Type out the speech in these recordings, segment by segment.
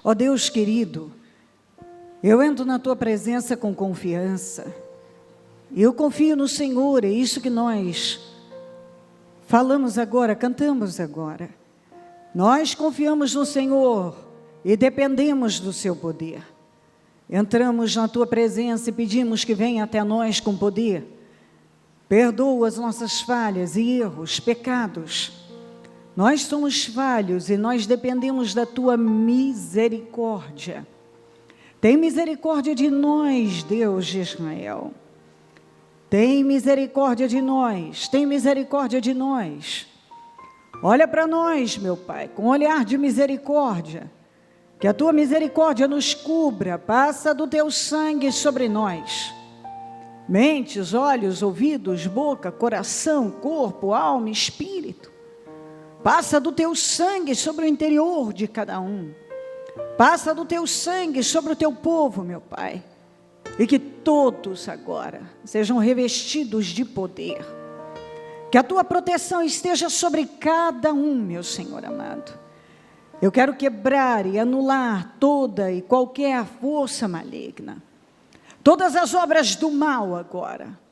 Ó Deus querido, eu entro na Tua presença com confiança. Eu confio no Senhor, é isso que nós falamos agora, cantamos agora. Nós confiamos no Senhor e dependemos do Seu poder. Entramos na Tua presença e pedimos que venha até nós com poder. Perdoa as nossas falhas e erros, pecados. Nós somos falhos e nós dependemos da Tua misericórdia. Tem misericórdia de nós, Deus de Israel. Tem misericórdia de nós, tem misericórdia de nós. Olha para nós, meu Pai, com um olhar de misericórdia. Que a Tua misericórdia nos cubra, passa do Teu sangue sobre nós. Mentes, olhos, ouvidos, boca, coração, corpo, alma, espírito. Passa do Teu sangue sobre o interior de cada um. Passa do Teu sangue sobre o Teu povo, meu Pai. E que todos agora sejam revestidos de poder. Que a Tua proteção esteja sobre cada um, meu Senhor amado. Eu quero quebrar e anular toda e qualquer força maligna. Todas as obras do mal agora.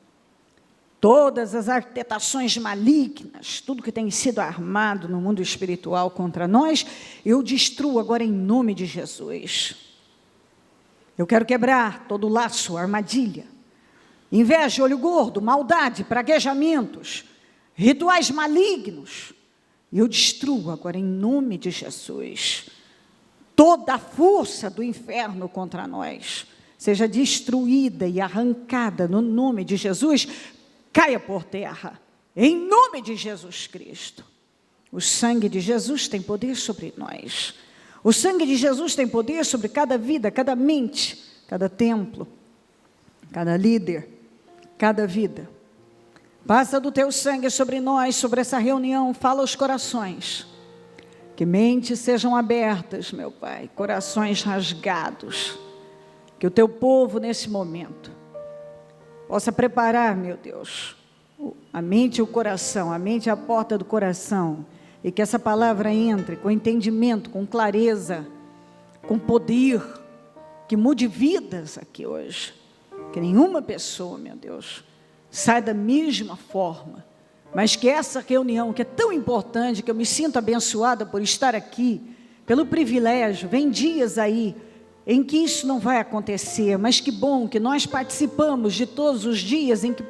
Todas as arquitetações malignas, tudo que tem sido armado no mundo espiritual contra nós, eu destruo agora em nome de Jesus. Eu quero quebrar todo laço, armadilha, inveja, olho gordo, maldade, praguejamentos, rituais malignos. Eu destruo agora em nome de Jesus. Toda a força do inferno contra nós seja destruída e arrancada no nome de Jesus. Caia por terra, em nome de Jesus Cristo. O sangue de Jesus tem poder sobre nós. O sangue de Jesus tem poder sobre cada vida, cada mente, cada templo, cada líder, cada vida. Passa do Teu sangue sobre nós, sobre essa reunião, fala aos corações. Que mentes sejam abertas, meu Pai, corações rasgados. Que o Teu povo, nesse momento, possa preparar, meu Deus, a mente e o coração, a mente é a porta do coração, e que essa palavra entre com entendimento, com clareza, com poder, que mude vidas aqui hoje. Que nenhuma pessoa, meu Deus, saia da mesma forma, mas que essa reunião, que é tão importante, que eu me sinto abençoada por estar aqui, pelo privilégio, vem dias aí, em que isso não vai acontecer, mas que bom que nós participamos de todos os dias em que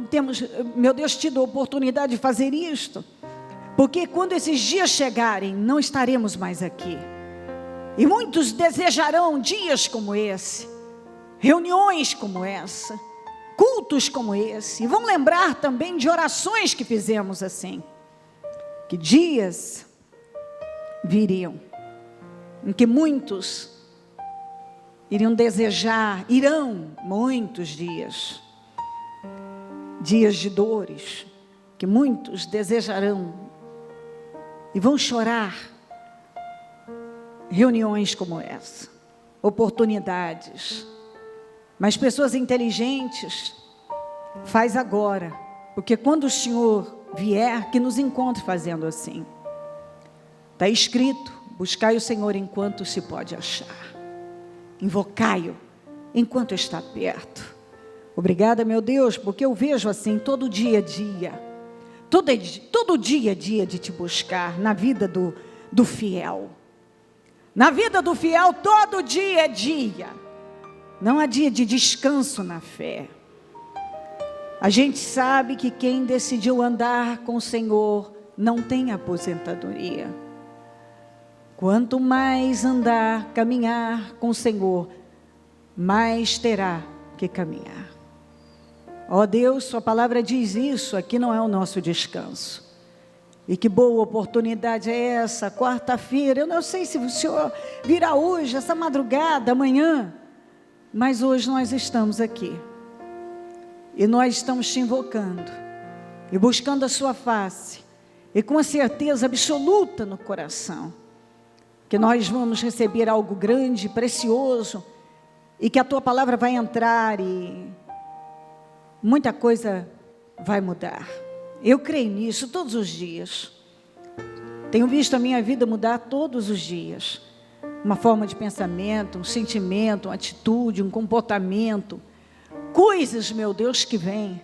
temos, meu Deus, tido a oportunidade de fazer isto, porque quando esses dias chegarem, não estaremos mais aqui, e muitos desejarão dias como esse, reuniões como essa, cultos como esse, e vão lembrar também de orações que fizemos assim, que dias viriam, em que muitos irão muitos dias de dores, que muitos desejarão e vão chorar reuniões como essa, oportunidades, mas pessoas inteligentes, faz agora, porque quando o Senhor vier, que nos encontre fazendo assim. Está escrito: buscai o Senhor enquanto se pode achar. Invocai-o enquanto está perto. Obrigada, meu Deus, porque eu vejo assim todo dia a dia. Todo dia a dia de te buscar na vida do fiel. Na vida do fiel, todo dia é dia. Não há dia de descanso na fé. A gente sabe que quem decidiu andar com o Senhor não tem aposentadoria. Quanto mais andar, caminhar com o Senhor, mais terá que caminhar. Ó Deus, Sua palavra diz isso, aqui não é o nosso descanso. E que boa oportunidade é essa, quarta-feira. Eu não sei se o Senhor virá hoje, essa madrugada, amanhã, mas hoje nós estamos aqui. E nós estamos te invocando, e buscando a Sua face, e com a certeza absoluta no coração, que nós vamos receber algo grande, precioso, e que a Tua palavra vai entrar e muita coisa vai mudar. Eu creio nisso todos os dias. Tenho visto a minha vida mudar todos os dias. uma forma de pensamento, um sentimento, uma atitude, um comportamento, coisas, meu Deus, que vêm,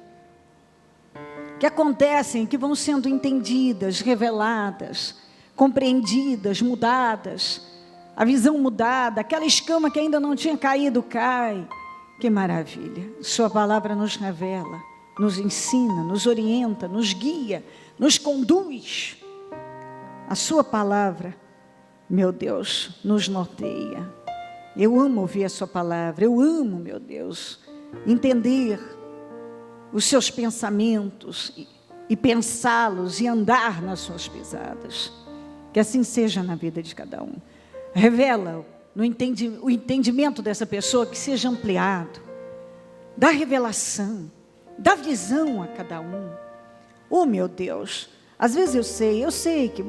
que acontecem, que vão sendo entendidas, reveladas, compreendidas, mudadas, a visão mudada, aquela escama que ainda não tinha caído, cai. Que maravilha! Sua palavra nos revela, nos ensina, nos orienta, nos guia, nos conduz. A sua palavra, meu Deus, nos norteia. Eu amo ouvir a sua palavra, eu amo, meu Deus, entender os seus pensamentos e pensá-los e andar nas suas pisadas. Que assim seja na vida de cada um. Revela o entendimento dessa pessoa, que seja ampliado. Dá revelação, dá visão a cada um. Oh, meu Deus, às vezes eu sei que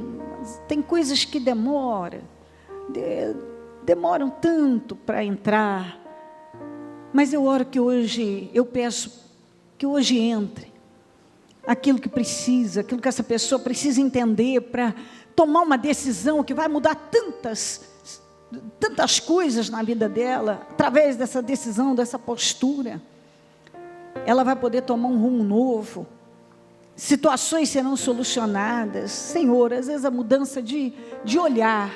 tem coisas que demoram tanto para entrar. Mas eu oro que hoje, eu peço que hoje entre aquilo que precisa, aquilo que essa pessoa precisa entender para tomar uma decisão que vai mudar tantas coisas na vida dela. Através dessa decisão, dessa postura, ela vai poder tomar um rumo novo. Situações serão solucionadas. Senhor, às vezes a mudança de olhar,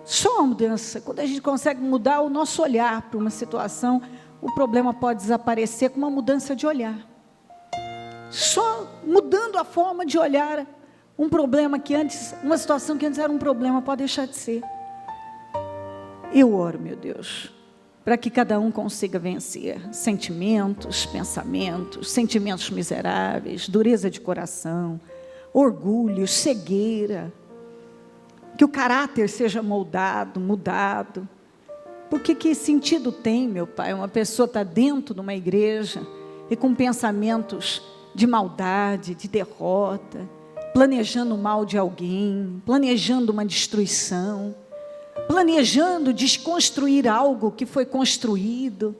só a mudança, quando a gente consegue mudar o nosso olhar para uma situação, o problema pode desaparecer com uma mudança de olhar. Só mudando a forma de olhar um problema que antes, uma situação que antes era um problema, pode deixar de ser. Eu oro, meu Deus, para que cada um consiga vencer sentimentos, pensamentos, sentimentos miseráveis, dureza de coração, orgulho, cegueira. Que o caráter seja moldado, mudado. Porque que sentido tem, meu Pai, uma pessoa estar dentro de uma igreja e com pensamentos de maldade, de derrota, planejando o mal de alguém, planejando uma destruição, planejando desconstruir algo que foi construído,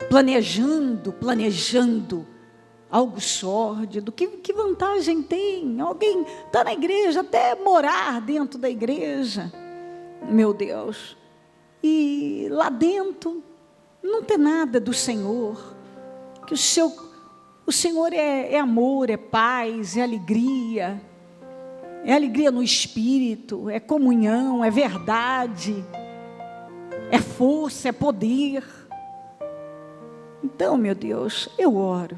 planejando algo sórdido. Que vantagem tem alguém estar na igreja, até morar dentro da igreja, meu Deus, e lá dentro não tem nada do Senhor, que o Senhor é amor, é paz, é alegria no Espírito, é comunhão, é verdade, é força, é poder. Então, meu Deus, eu oro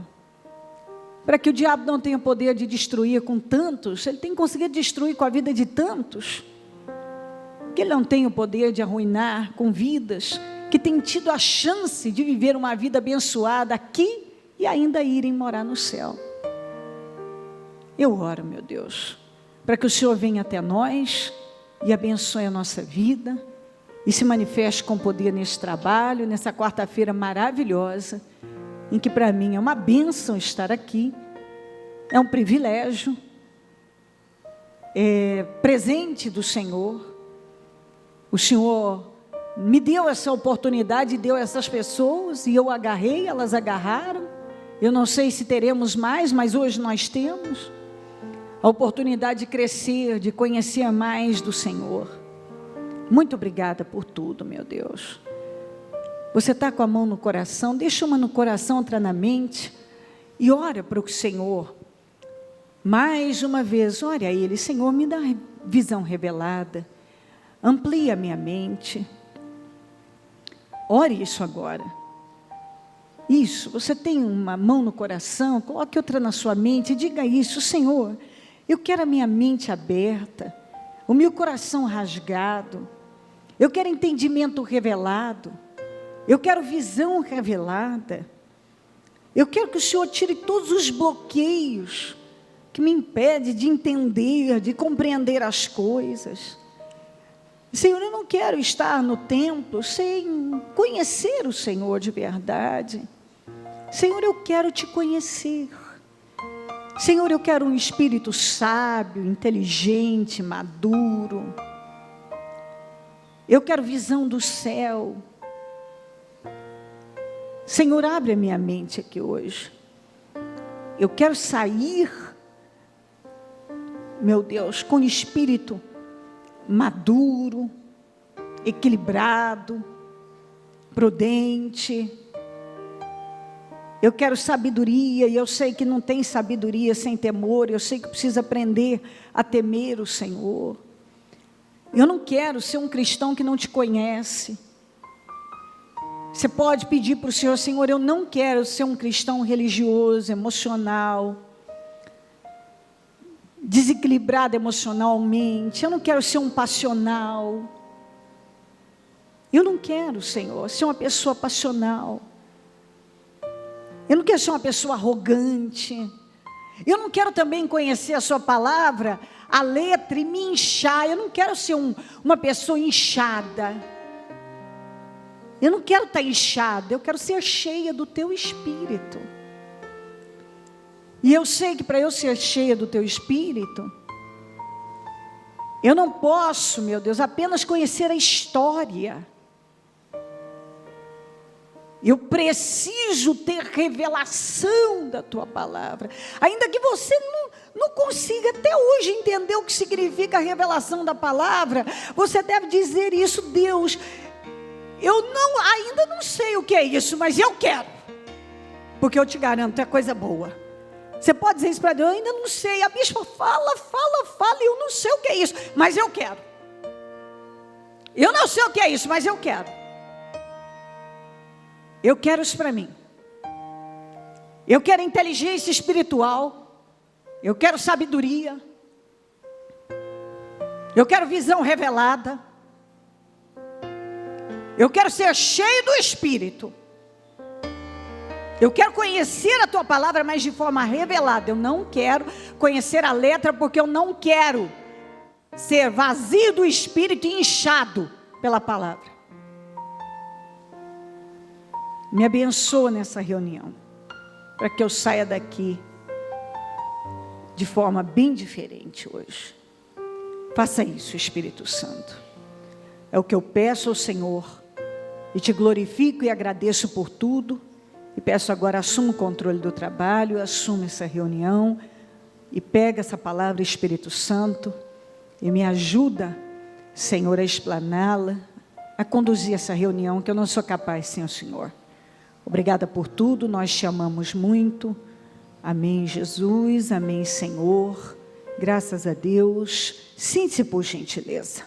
para que o diabo não tenha poder de destruir com tantos. Ele tem conseguido destruir com a vida de tantos, que ele não tem o poder de arruinar com vidas que têm tido a chance de viver uma vida abençoada aqui e ainda irem morar no céu. Eu oro, meu Deus, para que o Senhor venha até nós e abençoe a nossa vida e se manifeste com poder nesse trabalho, nessa quarta-feira maravilhosa, em que para mim é uma bênção estar aqui, é um privilégio, é presente do Senhor. O Senhor me deu essa oportunidade, deu essas pessoas, e eu agarrei, elas agarraram. Eu não sei se teremos mais, mas hoje nós temos a oportunidade de crescer, de conhecer mais do Senhor. Muito obrigada por tudo, meu Deus. Você está com a mão no coração, deixa uma no coração, outra na mente, e ora para o Senhor. Mais uma vez, ore a Ele: Senhor, me dá visão revelada, amplia a minha mente. Ore isso agora. Isso, você tem uma mão no coração, coloque outra na sua mente e diga isso: Senhor, eu quero a minha mente aberta, o meu coração rasgado, eu quero entendimento revelado, eu quero visão revelada, eu quero que o Senhor tire todos os bloqueios que me impedem de entender, de compreender as coisas. Senhor, eu não quero estar no templo sem conhecer o Senhor de verdade. Senhor, eu quero te conhecer. Senhor, eu quero um espírito sábio, inteligente, maduro. Eu quero visão do céu. Senhor, abre a minha mente aqui hoje. Eu quero sair, meu Deus, com espírito maduro, equilibrado, prudente. Eu quero sabedoria, e eu sei que não tem sabedoria sem temor. Eu sei que preciso aprender a temer o Senhor. Eu não quero ser um cristão que não te conhece. Você pode pedir para o Senhor: Senhor, eu não quero ser um cristão religioso, emocional, desequilibrado emocionalmente. Eu não quero ser um passional. Eu não quero, Senhor, ser uma pessoa passional. Eu não quero ser uma pessoa arrogante. Eu não quero também conhecer a sua palavra, a letra, e me inchar. Eu não quero ser uma pessoa inchada. Eu não quero estar inchada, eu quero ser cheia do teu Espírito. E eu sei que para eu ser cheia do teu Espírito, eu não posso, meu Deus, apenas conhecer a história. Eu preciso ter revelação da tua palavra. Ainda que você não consiga até hoje entender o que significa a revelação da palavra, você deve dizer isso: Deus, eu ainda não sei o que é isso, mas eu quero. Porque eu te garanto, é coisa boa. Você pode dizer isso para Deus: eu ainda não sei. A bispa fala, eu não sei o que é isso, mas eu quero. Eu não sei o que é isso, mas eu quero. Eu quero isso para mim. Eu quero inteligência espiritual. Eu quero sabedoria. Eu quero visão revelada. Eu quero ser cheio do Espírito. Eu quero conhecer a tua palavra, mas de forma revelada. Eu não quero conhecer a letra, porque eu não quero ser vazio do Espírito e inchado pela palavra. Me abençoa nessa reunião, para que eu saia daqui de forma bem diferente hoje. Faça isso, Espírito Santo. É o que eu peço ao Senhor, e te glorifico e agradeço por tudo. E peço agora: assuma o controle do trabalho, assuma essa reunião, e pega essa palavra, Espírito Santo, e me ajuda, Senhor, a explaná-la, a conduzir essa reunião, que eu não sou capaz sem o Senhor. Obrigada por tudo, nós te amamos muito. Amém, Jesus, amém, Senhor. Graças a Deus. Sente-se, por gentileza.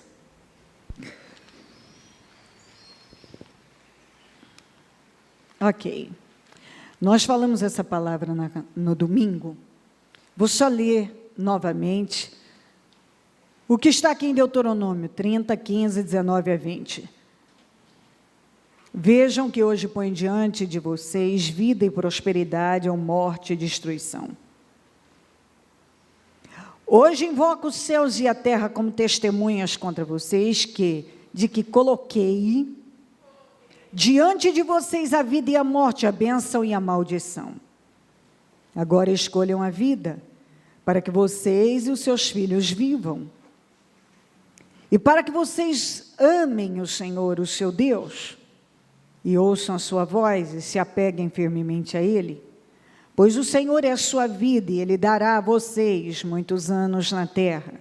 Ok. Nós falamos essa palavra no domingo. Vou só ler novamente o que está aqui em Deuteronômio 30, 15, 19 a 20. Vejam que hoje põe diante de vocês vida e prosperidade ou morte e destruição. Hoje invoco os céus e a terra como testemunhas contra vocês, de que coloquei diante de vocês a vida e a morte, a bênção e a maldição. Agora escolham a vida, para que vocês e os seus filhos vivam. E para que vocês amem o Senhor, o seu Deus, e ouçam a sua voz e se apeguem firmemente a Ele. Pois o Senhor é a sua vida, e Ele dará a vocês muitos anos na terra,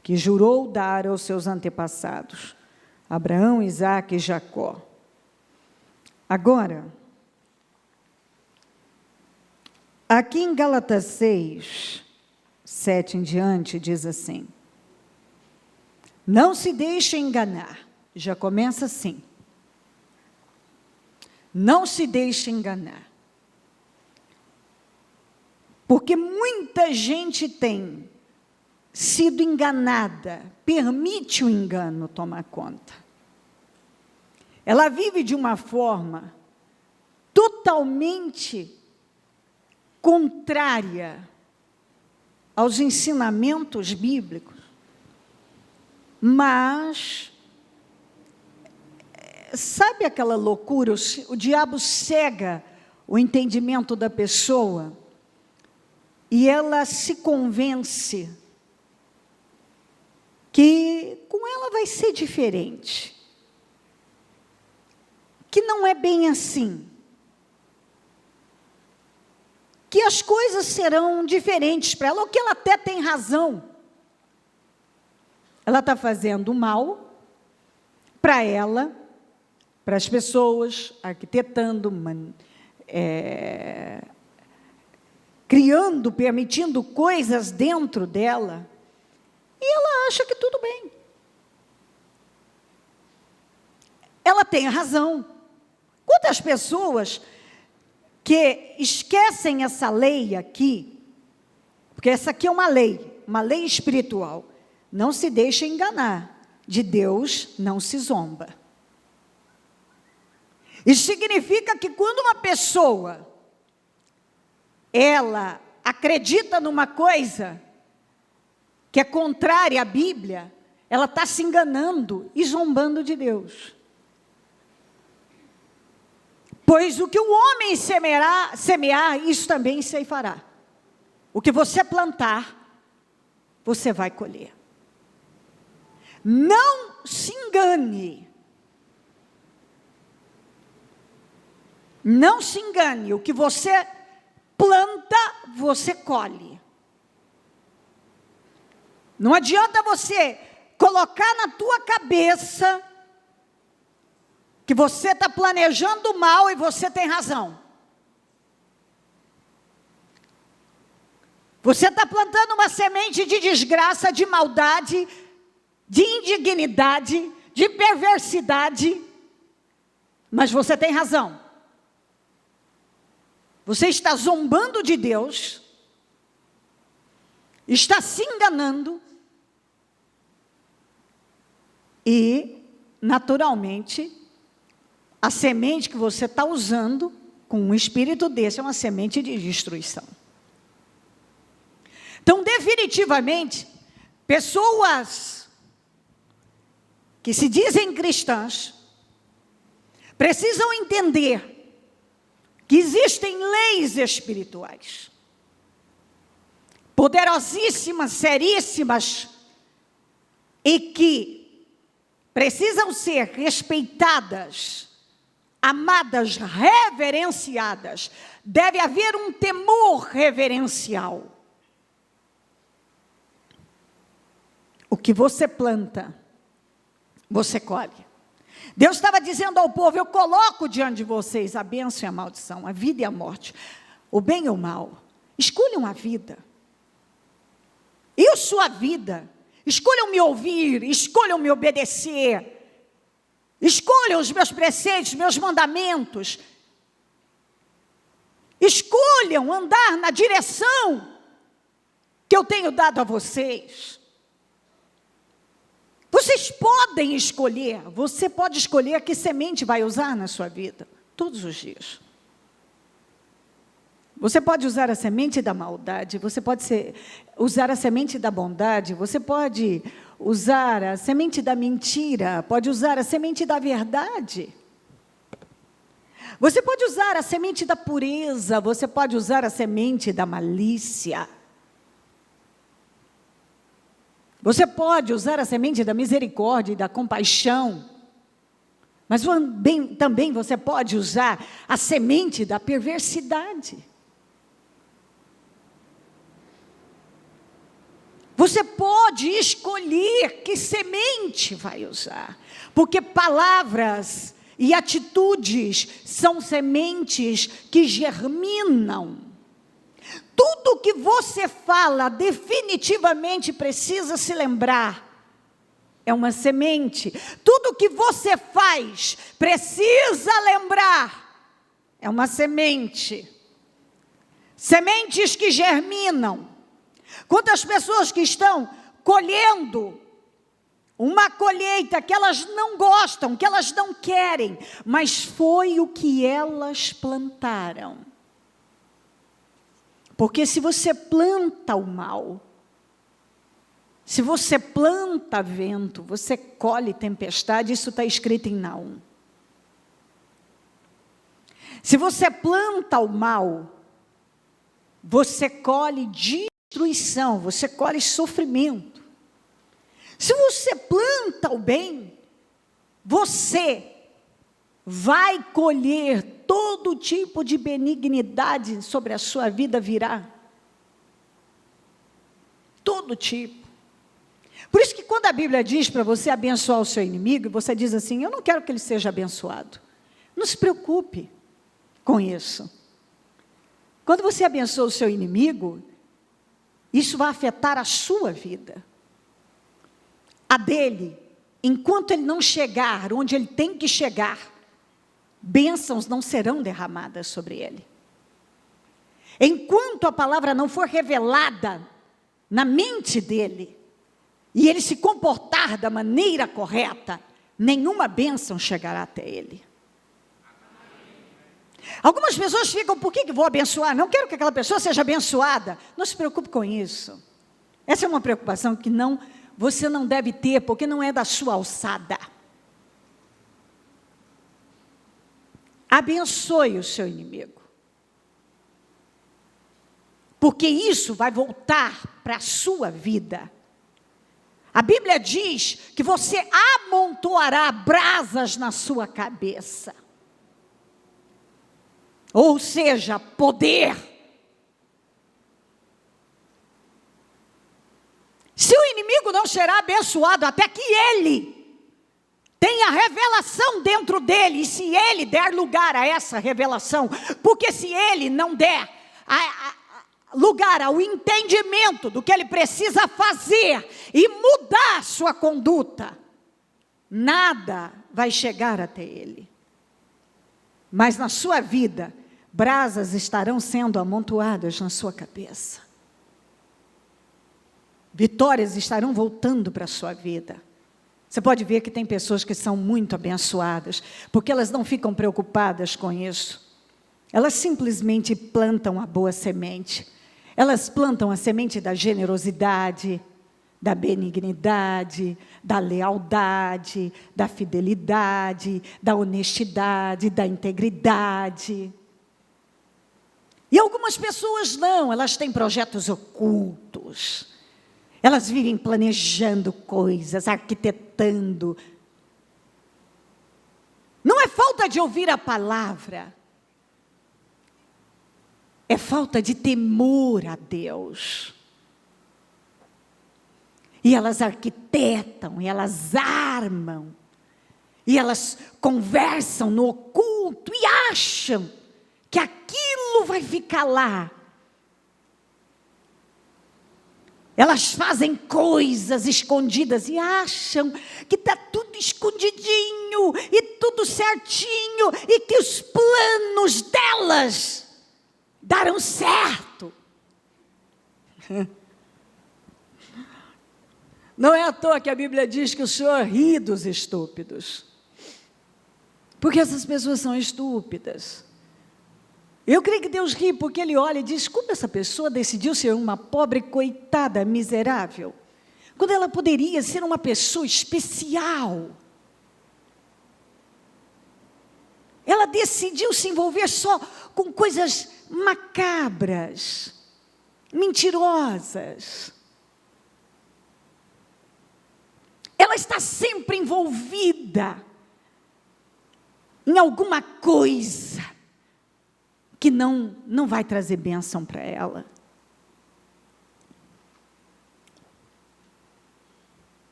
que jurou dar aos seus antepassados, Abraão, Isaque e Jacó. Agora, aqui em Gálatas 6, 7 em diante, diz assim: não se deixe enganar. Já começa assim. Não se deixe enganar. Porque muita gente tem sido enganada, permite o engano tomar conta. Ela vive de uma forma totalmente contrária aos ensinamentos bíblicos, mas sabe aquela loucura? O diabo cega o entendimento da pessoa e ela se convence que com ela vai ser diferente, que não é bem assim, que as coisas serão diferentes para ela, ou que ela até tem razão. Ela está fazendo mal, para ela, para as pessoas, arquitetando, criando, permitindo coisas dentro dela, e ela acha que tudo bem. Ela tem razão. Quantas pessoas que esquecem essa lei aqui, porque essa aqui é uma lei espiritual. Não se deixe enganar, de Deus não se zomba. Isso significa que quando uma pessoa, ela acredita numa coisa que é contrária à Bíblia, ela está se enganando e zombando de Deus. Pois o que o homem semear, isso também ceifará. O que você plantar, você vai colher. Não se engane. Não se engane. O que você planta, você colhe. Não adianta você colocar na tua cabeça que você está planejando mal e você tem razão. Você está plantando uma semente de desgraça, de maldade, de indignidade, de perversidade, mas você tem razão. Você está zombando de Deus, está se enganando e, naturalmente, a semente que você está usando com um espírito desse é uma semente de destruição. Então, definitivamente, pessoas que se dizem cristãs precisam entender que existem leis espirituais poderosíssimas, seríssimas, e que precisam ser respeitadas, amadas, reverenciadas. Deve haver um temor reverencial. O que você planta, você colhe. Deus estava dizendo ao povo: eu coloco diante de vocês a bênção e a maldição, a vida e a morte, o bem e o mal. Escolham a vida. Eu sou a vida. Escolham me ouvir, escolham me obedecer. Escolham os meus preceitos, meus mandamentos. Escolham andar na direção que eu tenho dado a vocês. Vocês podem escolher, você pode escolher que semente vai usar na sua vida, todos os dias. Você pode usar a semente da maldade, você pode usar a semente da bondade, você pode usar a semente da mentira, pode usar a semente da verdade. Você pode usar a semente da pureza, você pode usar a semente da malícia. Você pode usar a semente da misericórdia e da compaixão, mas também você pode usar a semente da perversidade. Você pode escolher que semente vai usar, porque palavras e atitudes são sementes que germinam. Tudo que você fala definitivamente precisa se lembrar. É uma semente. Tudo que você faz precisa lembrar. É uma semente. Sementes que germinam. Quantas pessoas que estão colhendo uma colheita que elas não gostam, que elas não querem, mas foi o que elas plantaram. Porque se você planta o mal, se você planta vento, você colhe tempestade, isso está escrito em Naum. Se você planta o mal, você colhe destruição, você colhe sofrimento. Se você planta o bem, você vai colher todo tipo de benignidade sobre a sua vida virá. Todo tipo. Por isso que quando a Bíblia diz para você abençoar o seu inimigo, você diz assim: eu não quero que ele seja abençoado. Não se preocupe com isso. Quando você abençoa o seu inimigo, isso vai afetar a sua vida. A dele, enquanto ele não chegar onde ele tem que chegar, bênçãos não serão derramadas sobre ele. Enquanto a palavra não for revelada na mente dele, e ele se comportar da maneira correta, nenhuma bênção chegará até ele. Algumas pessoas ficam: por que vou abençoar? Não quero que aquela pessoa seja abençoada. Não se preocupe com isso. Essa é uma preocupação que você não deve ter, porque não é da sua alçada. Abençoe o seu inimigo, porque isso vai voltar para a sua vida. A Bíblia diz que você amontoará brasas na sua cabeça. Ou seja, poder. Se o inimigo não será abençoado até que ele tenha revelação dentro dele, e se ele der lugar a essa revelação, porque se ele não der lugar ao entendimento do que ele precisa fazer e mudar sua conduta, nada vai chegar até ele. Mas na sua vida, brasas estarão sendo amontoadas na sua cabeça. Vitórias estarão voltando para a sua vida. Você pode ver que tem pessoas que são muito abençoadas, porque elas não ficam preocupadas com isso. Elas simplesmente plantam a boa semente. Elas plantam a semente da generosidade, da benignidade, da lealdade, da fidelidade, da honestidade, da integridade. E algumas pessoas não, elas têm projetos ocultos. Elas vivem planejando coisas, arquitetando. Não é falta de ouvir a palavra, é falta de temor a Deus. E elas arquitetam, e elas armam, e elas conversam no oculto e acham que aquilo vai ficar lá. Elas fazem coisas escondidas e acham que está tudo escondidinho e tudo certinho e que os planos delas darão certo. Não é à toa que a Bíblia diz que o Senhor ri dos estúpidos, porque essas pessoas são estúpidas. Eu creio que Deus ri porque Ele olha e diz: como essa pessoa decidiu ser uma pobre coitada miserável, quando ela poderia ser uma pessoa especial. Ela decidiu se envolver só com coisas macabras, mentirosas. Ela está sempre envolvida em alguma coisa que não vai trazer bênção para ela.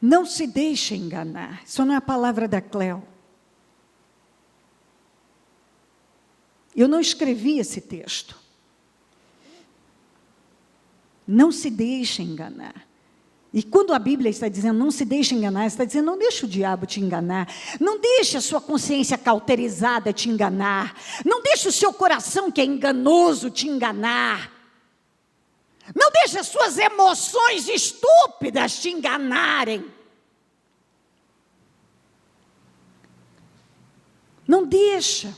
Não se deixe enganar. Isso não é a palavra da Cléo. Eu não escrevi esse texto. Não se deixe enganar. E quando a Bíblia está dizendo não se deixe enganar, está dizendo não deixe o diabo te enganar. Não deixe a sua consciência cauterizada te enganar. Não deixe o seu coração que é enganoso te enganar. Não deixe as suas emoções estúpidas te enganarem. Não deixa.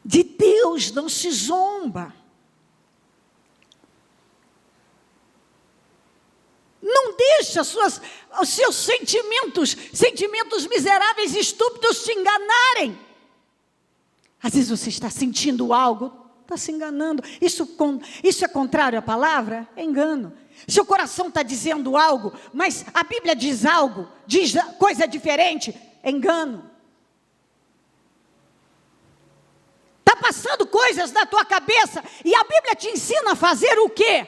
De Deus não se zomba. Não deixa os seus sentimentos miseráveis e estúpidos te enganarem. Às vezes você está sentindo algo, está se enganando. Isso é contrário à palavra? É engano. Seu coração está dizendo algo, mas a Bíblia diz algo, diz coisa diferente, é engano. passando coisas na tua cabeça e a Bíblia te ensina a fazer o quê?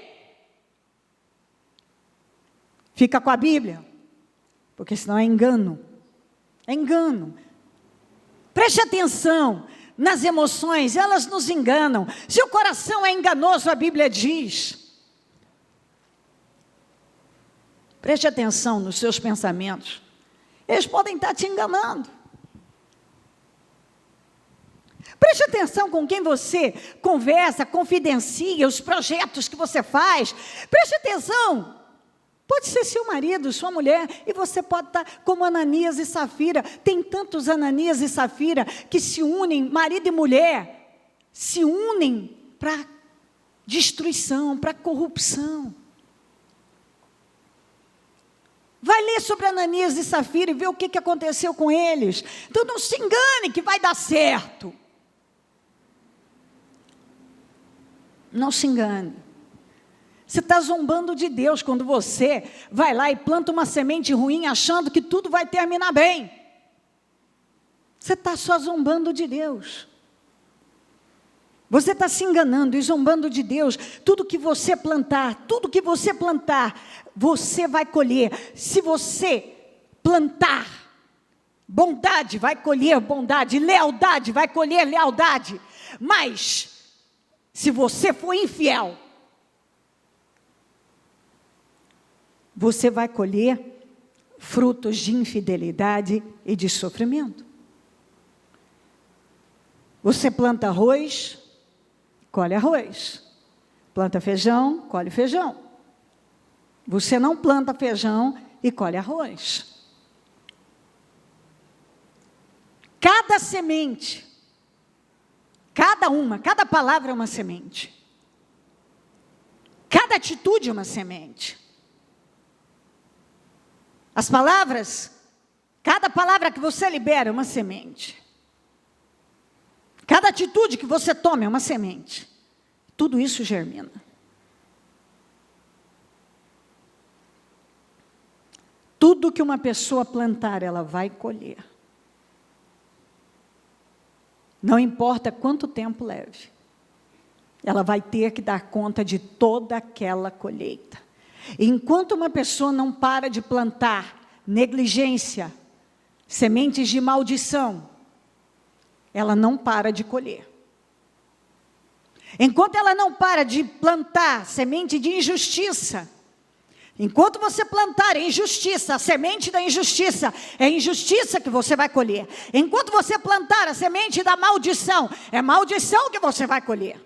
Fica com a Bíblia, porque senão é engano. É engano. Preste atenção nas emoções, elas nos enganam. Se o coração é enganoso, a Bíblia diz. Preste atenção nos seus pensamentos. Eles podem estar te enganando. Preste atenção com quem você conversa, confidencia, os projetos que você faz. Preste atenção. Pode ser seu marido, sua mulher, e você pode estar como Ananias e Safira. Tem tantos Ananias e Safira que se unem, marido e mulher, se unem para destruição, para corrupção. Vai ler sobre Ananias e Safira e ver o que aconteceu com eles. Então não se engane que vai dar certo. Não se engane. Você está zombando de Deus quando você vai lá e planta uma semente ruim achando que tudo vai terminar bem. Você está só zombando de Deus. Você está se enganando e zombando de Deus. Tudo que você plantar, você vai colher. Se você plantar bondade, vai colher bondade. Lealdade, vai colher lealdade. Mas, se você for infiel, você vai colher frutos de infidelidade e de sofrimento. Você planta arroz, colhe arroz. Planta feijão, colhe feijão. Você não planta feijão e colhe arroz. Cada semente, cada palavra é uma semente. Cada atitude é uma semente. As palavras, cada palavra que você libera é uma semente. Cada atitude que você toma é uma semente. Tudo isso germina. Tudo que uma pessoa plantar, ela vai colher. Não importa quanto tempo leve. Ela vai ter que dar conta de toda aquela colheita. Enquanto uma pessoa não para de plantar negligência, sementes de maldição, ela não para de colher. Enquanto ela não para de plantar semente de injustiça, enquanto você plantar injustiça, a semente da injustiça, é injustiça que você vai colher. Enquanto você plantar a semente da maldição, é maldição que você vai colher.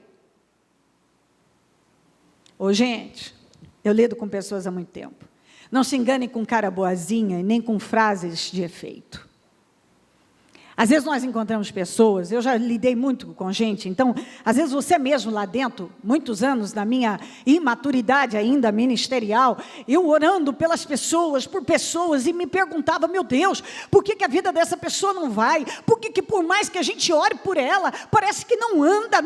Ô gente, eu lido com pessoas há muito tempo. Não se engane com cara boazinha e nem com frases de efeito. Às vezes nós encontramos pessoas, eu já lidei muito com gente, então, às vezes você mesmo lá dentro, muitos anos na minha imaturidade ainda ministerial, eu orando pelas pessoas, por pessoas, e me perguntava, meu Deus, por que a vida dessa pessoa não vai? Por que por mais que a gente ore por ela, parece que não anda,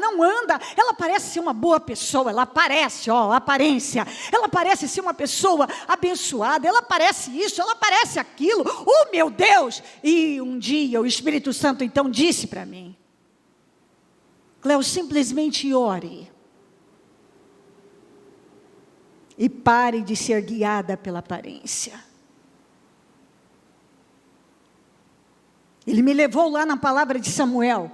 ela parece ser uma boa pessoa, ela parece, aparência, ela parece ser uma pessoa abençoada, ela parece isso, ela parece aquilo, oh meu Deus! E um dia o Espírito Santo então disse para mim, Cléo, simplesmente ore e pare de ser guiada pela aparência. Ele me levou lá na palavra de Samuel.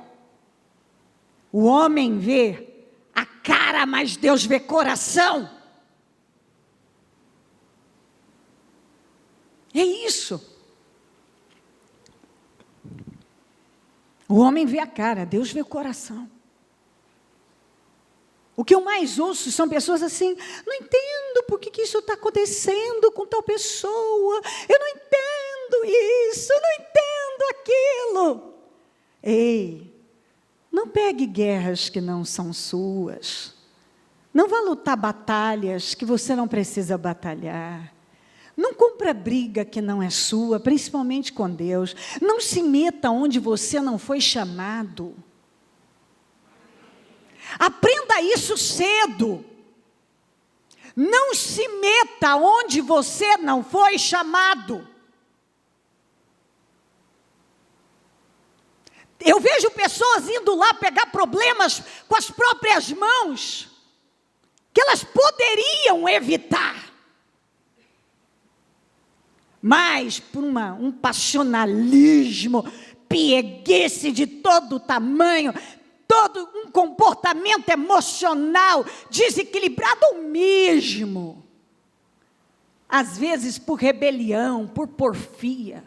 O homem vê a cara, mas Deus vê coração. É isso. O homem vê a cara, Deus vê o coração. O que eu mais ouço são pessoas assim, não entendo por que isso está acontecendo com tal pessoa, eu não entendo isso, eu não entendo aquilo. Ei, não pegue guerras que não são suas, não vá lutar batalhas que você não precisa batalhar. Não compra briga que não é sua, principalmente com Deus. Não se meta onde você não foi chamado. Aprenda isso cedo. Não se meta onde você não foi chamado. Eu vejo pessoas indo lá pegar problemas com as próprias mãos, que elas poderiam evitar. Mas por um passionalismo, pieguice de todo tamanho, todo um comportamento emocional desequilibrado mesmo. Às vezes por rebelião, por porfia.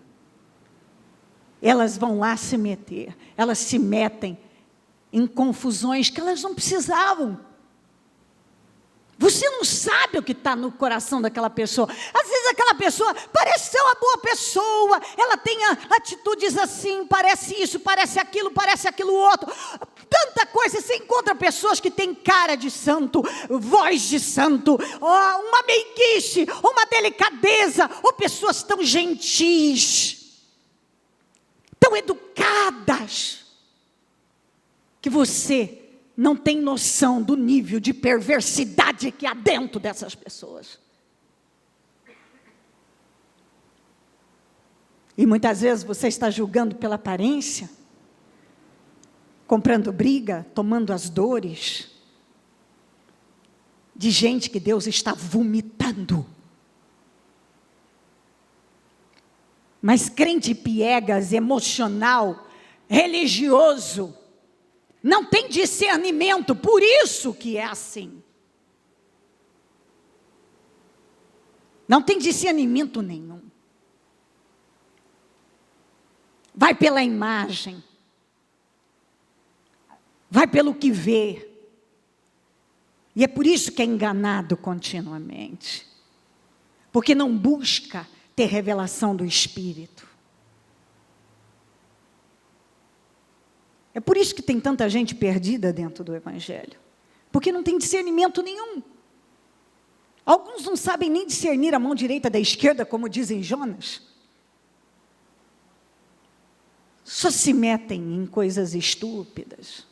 Elas vão lá se meter, elas se metem em confusões que elas não precisavam. Você não sabe o que está no coração daquela pessoa. Às vezes aquela pessoa parece ser uma boa pessoa, ela tem atitudes assim, parece isso, parece aquilo outro. Tanta coisa, você encontra pessoas que têm cara de santo, voz de santo, uma meiguice, uma delicadeza, ou pessoas tão gentis, tão educadas, que você não tem noção do nível de perversidade que há dentro dessas pessoas. E muitas vezes você está julgando pela aparência, comprando briga, tomando as dores de gente que Deus está vomitando. Mas crente piegas, emocional, religioso, não tem discernimento, por isso que é assim. Não tem discernimento nenhum. Vai pela imagem. Vai pelo que vê. E é por isso que é enganado continuamente. Porque não busca ter revelação do Espírito. É por isso que tem tanta gente perdida dentro do Evangelho. Porque não tem discernimento nenhum. Alguns não sabem nem discernir a mão direita da esquerda, como dizem Jonas. Só se metem em coisas estúpidas.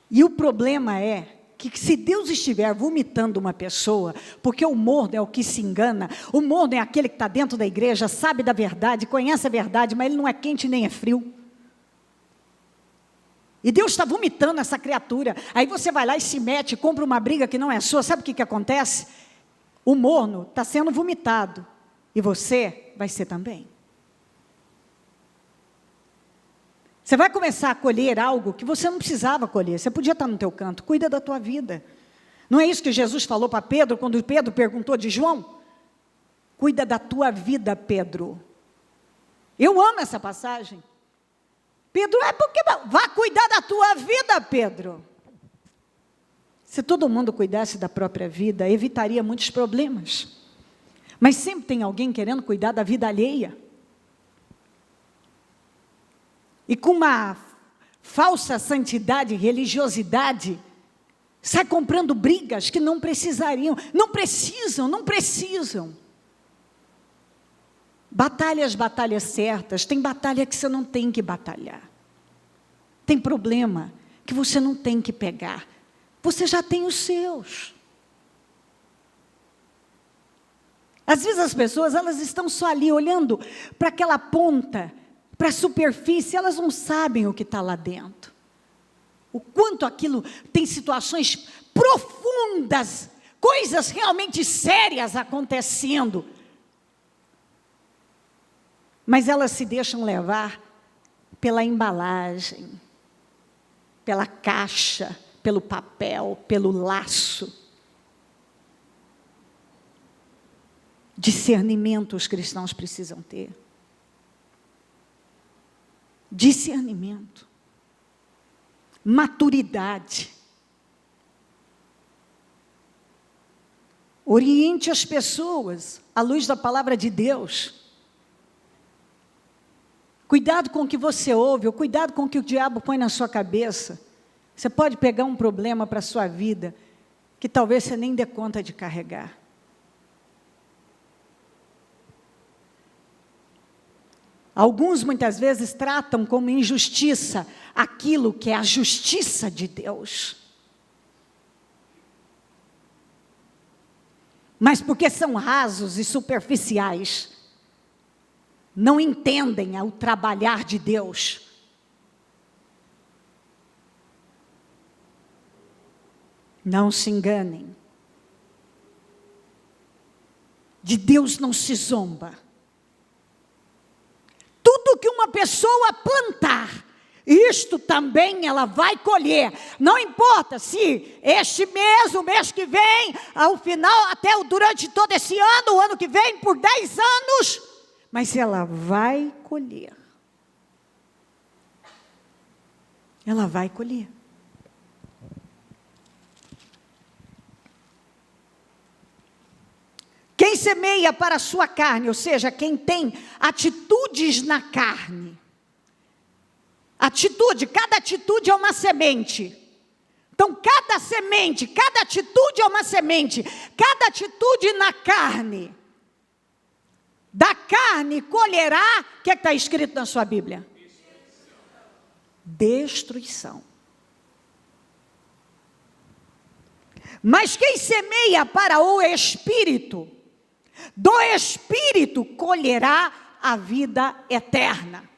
E o problema é que se Deus estiver vomitando uma pessoa, porque o morno é o que se engana, o morno é aquele que está dentro da igreja, sabe da verdade, conhece a verdade, mas ele não é quente nem é frio. E Deus está vomitando essa criatura. Aí você vai lá e se mete, compra uma briga que não é sua. Sabe o que acontece? O morno está sendo vomitado. E você vai ser também. Você vai começar a colher algo que você não precisava colher. Você podia estar no teu canto. Cuida da tua vida. Não é isso que Jesus falou para Pedro, quando Pedro perguntou de João? Cuida da tua vida, Pedro. Eu amo essa passagem. Pedro, porque vá cuidar da tua vida, Pedro. Se todo mundo cuidasse da própria vida, evitaria muitos problemas. Mas sempre tem alguém querendo cuidar da vida alheia. E com uma falsa santidade, religiosidade, sai comprando brigas que não precisariam. Não precisam. Batalhas certas. Tem batalha que você não tem que batalhar. Tem problema que você não tem que pegar. Você já tem os seus. Às vezes as pessoas, elas estão só ali olhando para aquela ponta, para a superfície, elas não sabem o que está lá dentro. O quanto aquilo tem situações profundas, coisas realmente sérias acontecendo. Mas elas se deixam levar pela embalagem, pela caixa, pelo papel, pelo laço. Discernimento os cristãos precisam ter. Discernimento. Maturidade. Oriente as pessoas à luz da palavra de Deus. Cuidado com o que você ouve, ou cuidado com o que o diabo põe na sua cabeça. Você pode pegar um problema para a sua vida, que talvez você nem dê conta de carregar. Alguns, muitas vezes, tratam como injustiça aquilo que é a justiça de Deus. Mas porque são rasos e superficiais, não entendem o trabalhar de Deus. Não se enganem. De Deus não se zomba. Tudo que uma pessoa plantar, isto também ela vai colher. Não importa se este mês, o mês que vem, ao final, até durante todo esse ano, o ano que vem, por 10 anos, mas ela vai colher. Ela vai colher. Quem semeia para a sua carne, ou seja, quem tem atitudes na carne. Atitude, cada atitude é uma semente. Então, cada semente, cada atitude é uma semente. Cada atitude na carne. Da carne colherá, o que está escrito na sua Bíblia? Destruição. Mas quem semeia para o Espírito, do Espírito colherá a vida eterna.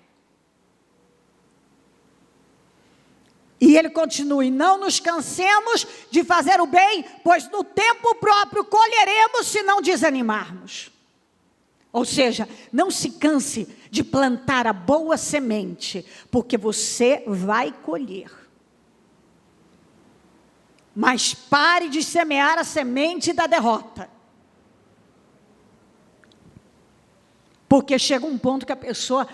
E ele continua, e não nos cansemos de fazer o bem, pois no tempo próprio colheremos se não desanimarmos. Ou seja, não se canse de plantar a boa semente, porque você vai colher. Mas pare de semear a semente da derrota. Porque chega um ponto que a pessoa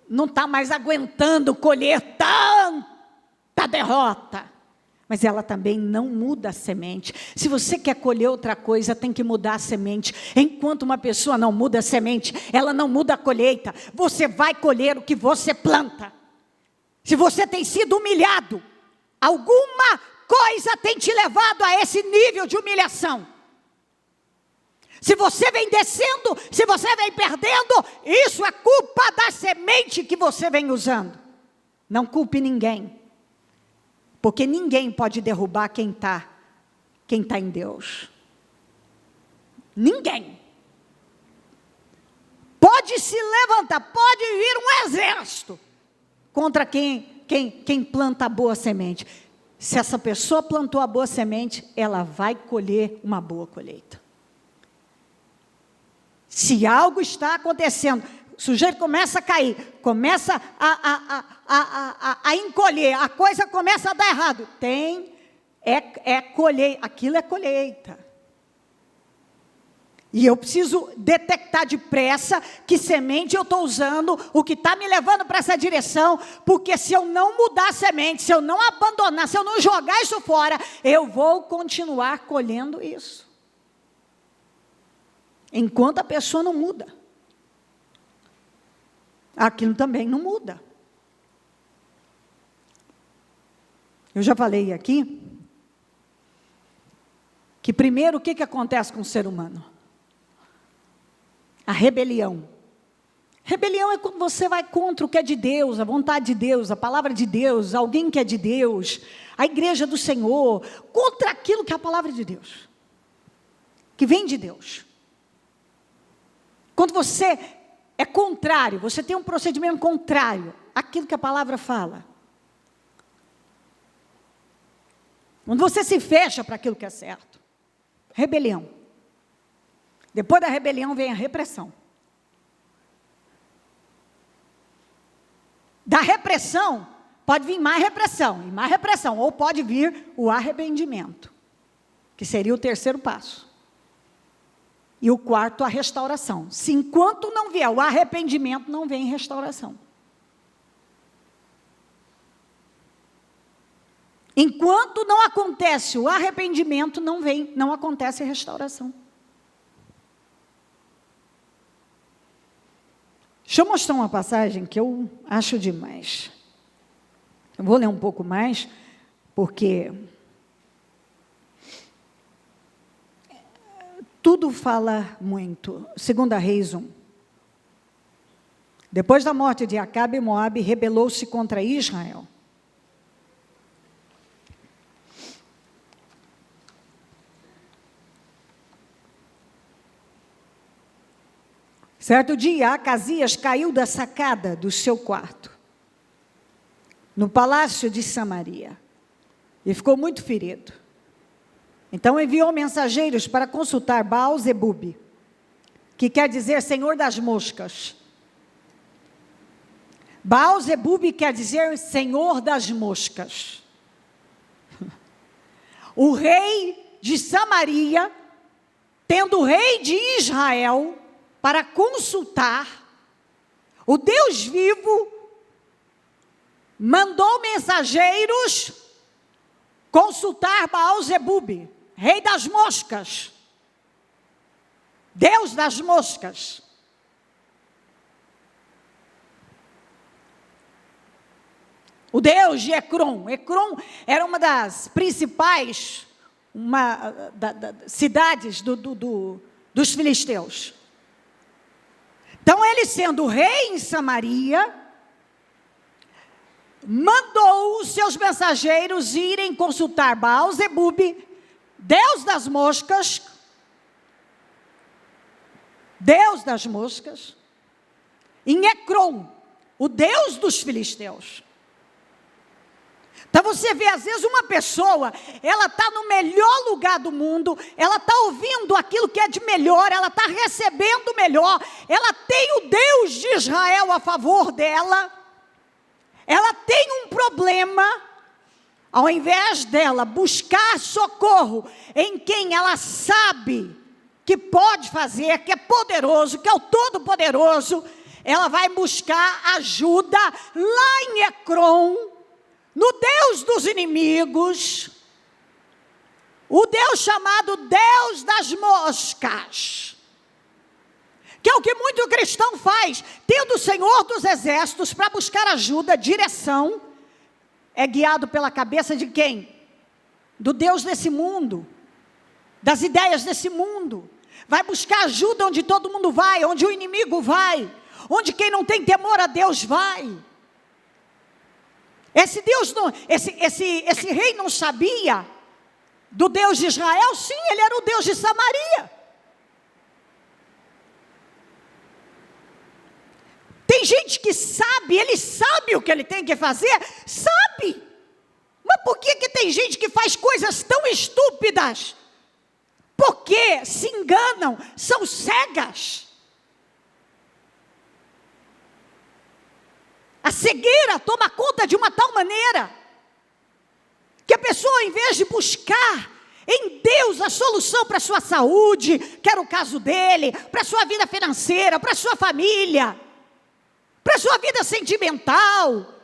não está mais aguentando colher tanta derrota. Mas ela também não muda a semente. Se você quer colher outra coisa, tem que mudar a semente. Enquanto uma pessoa não muda a semente, ela não muda a colheita. Você vai colher o que você planta. Se você tem sido humilhado, alguma coisa tem te levado a esse nível de humilhação. Se você vem descendo, se você vem perdendo, isso é culpa da semente que você vem usando. Não culpe ninguém. Porque ninguém pode derrubar quem está em Deus. Ninguém. Pode se levantar, pode vir um exército contra quem planta a boa semente. Se essa pessoa plantou a boa semente, ela vai colher uma boa colheita. Se algo está acontecendo, o sujeito começa a cair, começa a encolher, a coisa começa a dar errado. Colheita, aquilo é colheita. E eu preciso detectar depressa que semente eu estou usando, o que está me levando para essa direção, porque se eu não mudar a semente, se eu não abandonar, se eu não jogar isso fora, eu vou continuar colhendo isso. Enquanto a pessoa não muda. Aquilo também não muda. Eu já falei aqui, que primeiro o que acontece com o ser humano? A rebelião. Rebelião é quando você vai contra o que é de Deus, a vontade de Deus, a palavra de Deus, alguém que é de Deus, a igreja do Senhor, contra aquilo que é a palavra de Deus, que vem de Deus. Quando você é contrário, você tem um procedimento contrário àquilo que a palavra fala. Quando você se fecha para aquilo que é certo. Rebelião. Depois da rebelião vem a repressão. Da repressão, pode vir mais repressão, ou pode vir o arrependimento, que seria o terceiro passo. E o quarto, a restauração. Se enquanto não vier o arrependimento, não vem restauração. Enquanto não acontece o arrependimento, não acontece a restauração. Deixa eu mostrar uma passagem que eu acho demais. Eu vou ler um pouco mais, porque tudo fala muito. 2 Reis 1. Depois da morte de Acabe, Moabe rebelou-se contra Israel. Certo dia, Acasias caiu da sacada do seu quarto, no palácio de Samaria, e ficou muito ferido. Então enviou mensageiros para consultar Baal-zebub, que quer dizer Senhor das moscas. Baal-zebub quer dizer Senhor das moscas. O rei de Samaria, tendo o rei de Israel para consultar, o Deus vivo mandou mensageiros consultar Baal-zebub, rei das moscas, Deus das moscas. O Deus de Ecrom. Ecrom era uma das principais cidades dos filisteus. Então ele, sendo rei em Samaria, mandou os seus mensageiros irem consultar Baal-zebub, Deus das moscas, em Ecrom, o Deus dos filisteus. Então você vê, às vezes uma pessoa, ela está no melhor lugar do mundo, ela está ouvindo aquilo que é de melhor, ela está recebendo o melhor, ela tem o Deus de Israel a favor dela, ela tem um problema, ao invés dela buscar socorro em quem ela sabe que pode fazer, que é poderoso, que é o Todo-Poderoso, ela vai buscar ajuda lá em Ecrom, no Deus dos inimigos, o Deus chamado Deus das moscas, que é o que muito cristão faz, tendo o Senhor dos exércitos para buscar ajuda, direção, é guiado pela cabeça de quem? Do Deus desse mundo, das ideias desse mundo, vai buscar ajuda onde todo mundo vai, onde o inimigo vai, onde quem não tem temor a Deus vai. Esse Deus, esse rei não sabia do Deus de Israel? Sim, ele era o Deus de Samaria. Tem gente que sabe, ele sabe o que ele tem que fazer, sabe. Mas por que tem gente que faz coisas tão estúpidas? Porque se enganam, são cegas. A cegueira toma conta de uma tal maneira que a pessoa, em vez de buscar em Deus a solução para a sua saúde, que era o caso dele, para a sua vida financeira, para a sua família, para a sua vida sentimental,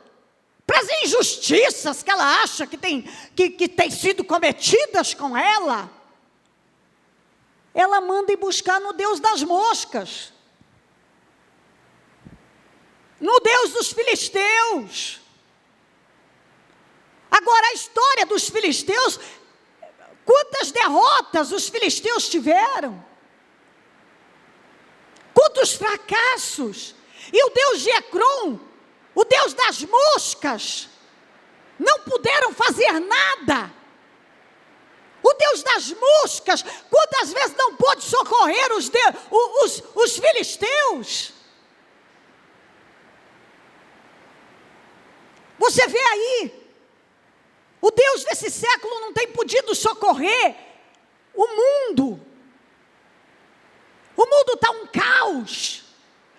para as injustiças que ela acha que tem sido cometidas com ela manda ir buscar no Deus das moscas, no Deus dos filisteus. Agora, a história dos filisteus, quantas derrotas os filisteus tiveram, quantos fracassos, e o Deus de Ecrom, o Deus das moscas, não puderam fazer nada. O Deus das moscas, quantas vezes não pôde socorrer os filisteus? Você vê aí, o Deus desse século não tem podido socorrer o mundo. O mundo está um caos,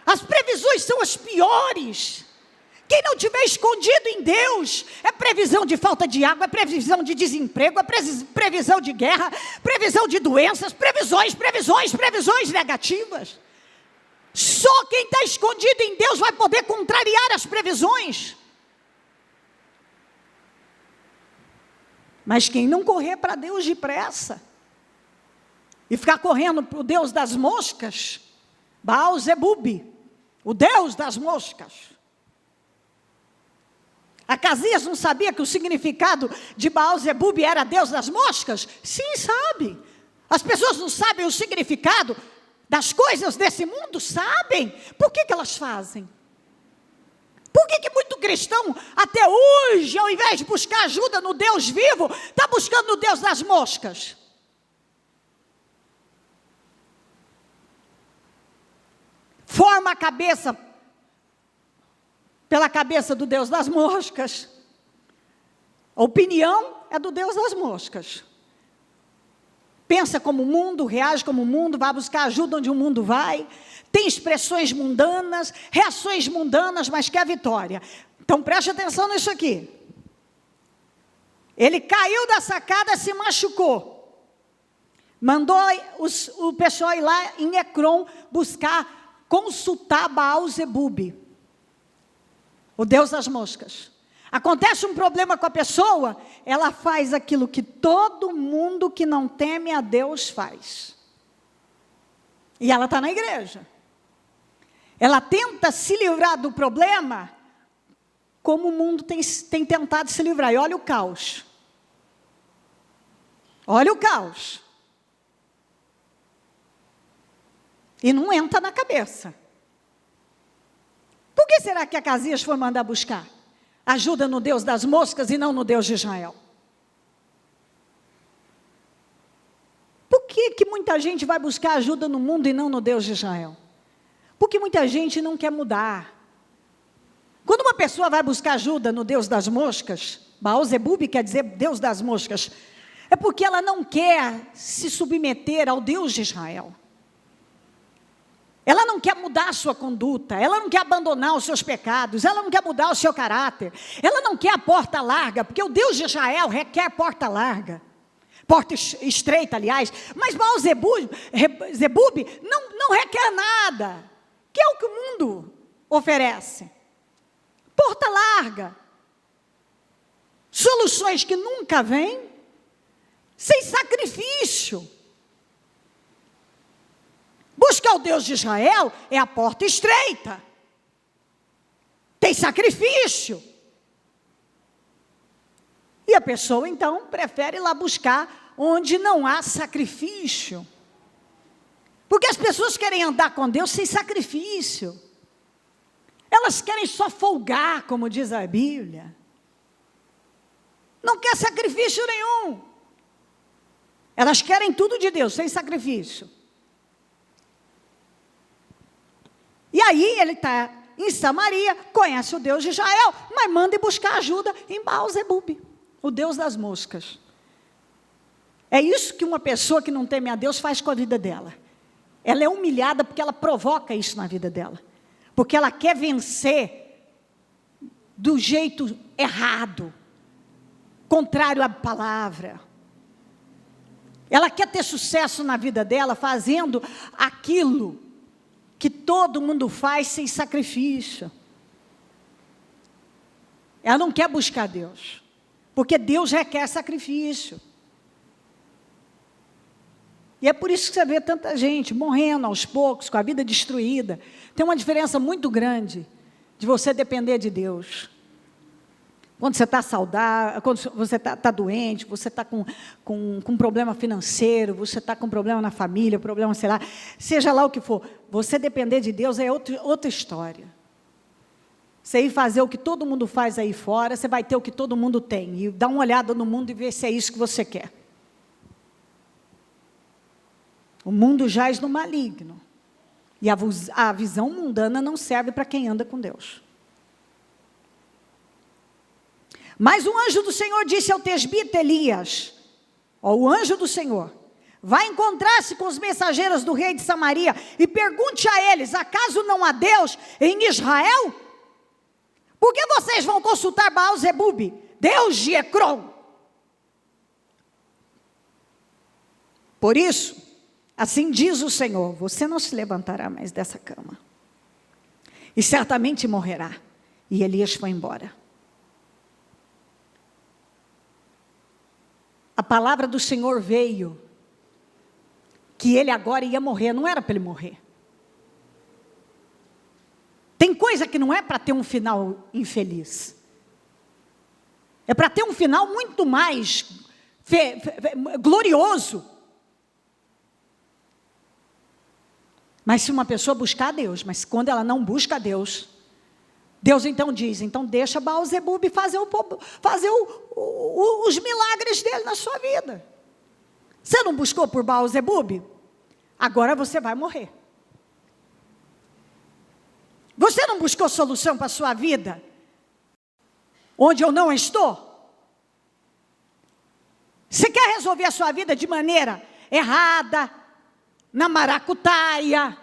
as previsões são as piores. Quem não tiver escondido em Deus, é previsão de falta de água, é previsão de desemprego, é previsão de guerra, previsão de doenças, previsões negativas. Só quem está escondido em Deus vai poder contrariar as previsões. Mas quem não correr para Deus depressa, e ficar correndo para o Deus das moscas, Baal-zebub, o Deus das moscas. Acasias não sabia que o significado de Baal-zebub era Deus das moscas? Sim, sabe. As pessoas não sabem o significado das coisas desse mundo? Sabem. Por que elas fazem? Por que muito cristão, até hoje, ao invés de buscar ajuda no Deus vivo, está buscando no Deus das moscas? forma a cabeça pela cabeça do Deus das moscas. A opinião é do Deus das moscas. Pensa como o mundo, reage como o mundo, vai buscar ajuda onde o mundo vai. Tem expressões mundanas, reações mundanas, mas quer vitória. Então preste atenção nisso aqui. Ele caiu da sacada, se machucou. Mandou o pessoal ir lá em Ecrom buscar, consultar Baal-zebub, o Deus das moscas. Acontece um problema com a pessoa, ela faz aquilo que todo mundo que não teme a Deus faz. E ela está na igreja. Ela tenta se livrar do problema, como o mundo tem tentado se livrar. E olha o caos. Olha o caos. E não entra na cabeça. Por que será que Acasias foi mandar buscar ajuda no Deus das moscas e não no Deus de Israel? Por que muita gente vai buscar ajuda no mundo e não no Deus de Israel? Porque muita gente não quer mudar. Quando uma pessoa vai buscar ajuda no Deus das moscas, Baal-zebub quer dizer Deus das moscas, é porque ela não quer se submeter ao Deus de Israel. Ela não quer mudar a sua conduta, ela não quer abandonar os seus pecados, ela não quer mudar o seu caráter, ela não quer a porta larga, porque o Deus de Israel requer porta larga, porta estreita, aliás, mas Baal-zebub não requer nada, que é o que o mundo oferece. Porta larga, soluções que nunca vêm, sem sacrifício. Buscar o Deus de Israel é a porta estreita. Tem sacrifício. E a pessoa, então, prefere ir lá buscar onde não há sacrifício. Porque as pessoas querem andar com Deus sem sacrifício. Elas querem só folgar, como diz a Bíblia. Não quer sacrifício nenhum. Elas querem tudo de Deus, sem sacrifício. E aí ele está em Samaria, conhece o Deus de Israel, mas manda ir buscar ajuda em Baal-zebub, o Deus das moscas. É isso que uma pessoa que não teme a Deus faz com a vida dela. Ela é humilhada porque ela provoca isso na vida dela. Porque ela quer vencer do jeito errado, contrário à palavra. Ela quer ter sucesso na vida dela fazendo aquilo que todo mundo faz sem sacrifício. Ela não quer buscar Deus, porque Deus requer sacrifício. E é por isso que você vê tanta gente morrendo aos poucos, com a vida destruída. Tem uma diferença muito grande de você depender de Deus. Quando você está saudável, quando você está doente, você está com um problema financeiro, você está com um problema na família, problema, sei lá, seja lá o que for, você depender de Deus é outra história. Você ir fazer o que todo mundo faz aí fora, você vai ter o que todo mundo tem, e dar uma olhada no mundo e ver se é isso que você quer. O mundo jaz no maligno, e a visão mundana não serve para quem anda com Deus. Mas o anjo do Senhor disse ao tesbita Elias, o anjo do Senhor, vai encontrar-se com os mensageiros do rei de Samaria e pergunte a eles, acaso não há Deus em Israel? Por que vocês vão consultar Baal-zebub, Deus de Ecrom? Por isso, assim diz o Senhor, você não se levantará mais dessa cama, e certamente morrerá. E Elias foi embora. A palavra do Senhor veio, que ele agora ia morrer, não era para ele morrer. Tem coisa que não é para ter um final infeliz. É para ter um final muito mais glorioso. Mas se uma pessoa buscar a Deus, mas quando ela não busca a Deus, Deus então diz, então deixa Baal-zebub fazer os milagres dele na sua vida. Você não buscou por Baal-zebub? Agora você vai morrer. Você não buscou solução para a sua vida? Onde eu não estou? Você quer resolver a sua vida de maneira errada, na maracutaia,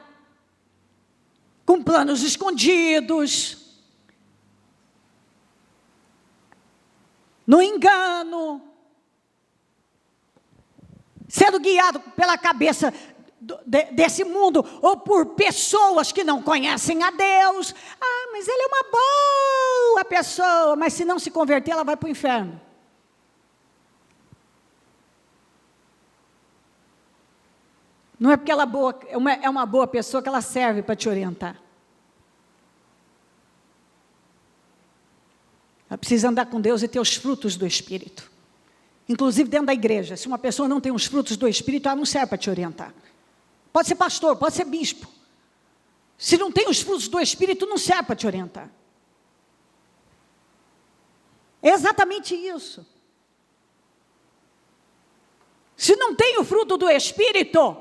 com planos escondidos, no engano, sendo guiado pela cabeça desse mundo, ou por pessoas que não conhecem a Deus. Ah, mas ele é uma boa pessoa, mas se não se converter, ela vai para o inferno. Não é porque ela é uma boa pessoa que ela serve para te orientar. Ela precisa andar com Deus e ter os frutos do Espírito. Inclusive dentro da igreja, se uma pessoa não tem os frutos do Espírito, ela não serve para te orientar. Pode ser pastor, pode ser bispo. Se não tem os frutos do Espírito, não serve para te orientar. É exatamente isso. Se não tem o fruto do Espírito,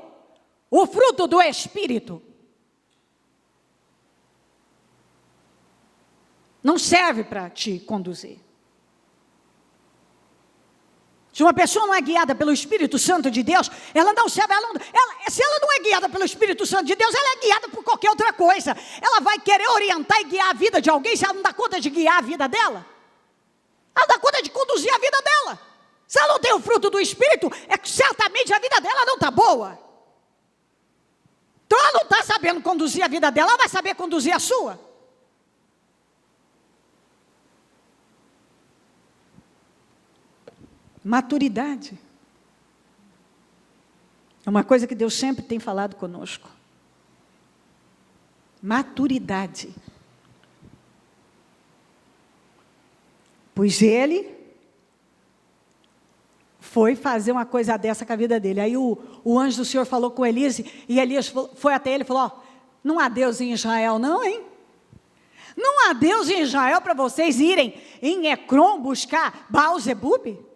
não serve para te conduzir. Se uma pessoa não é guiada pelo Espírito Santo de Deus, ela não serve, se ela não é guiada pelo Espírito Santo de Deus, ela é guiada por qualquer outra coisa. Ela vai querer orientar e guiar a vida de alguém, se ela não dá conta de guiar a vida dela. Ela dá conta de conduzir a vida dela. Se ela não tem o fruto do Espírito, é que certamente a vida dela não está boa. Então ela não está sabendo conduzir a vida dela, ela vai saber conduzir a sua. Maturidade. É uma coisa que Deus sempre tem falado conosco. Maturidade. Pois ele foi fazer uma coisa dessa com a vida dele. Aí o anjo do Senhor falou com Elias, e Elias foi até ele e falou: ó, não há Deus em Israel não, hein? Não há Deus em Israel para vocês irem em Ecrom buscar Baal-zebub?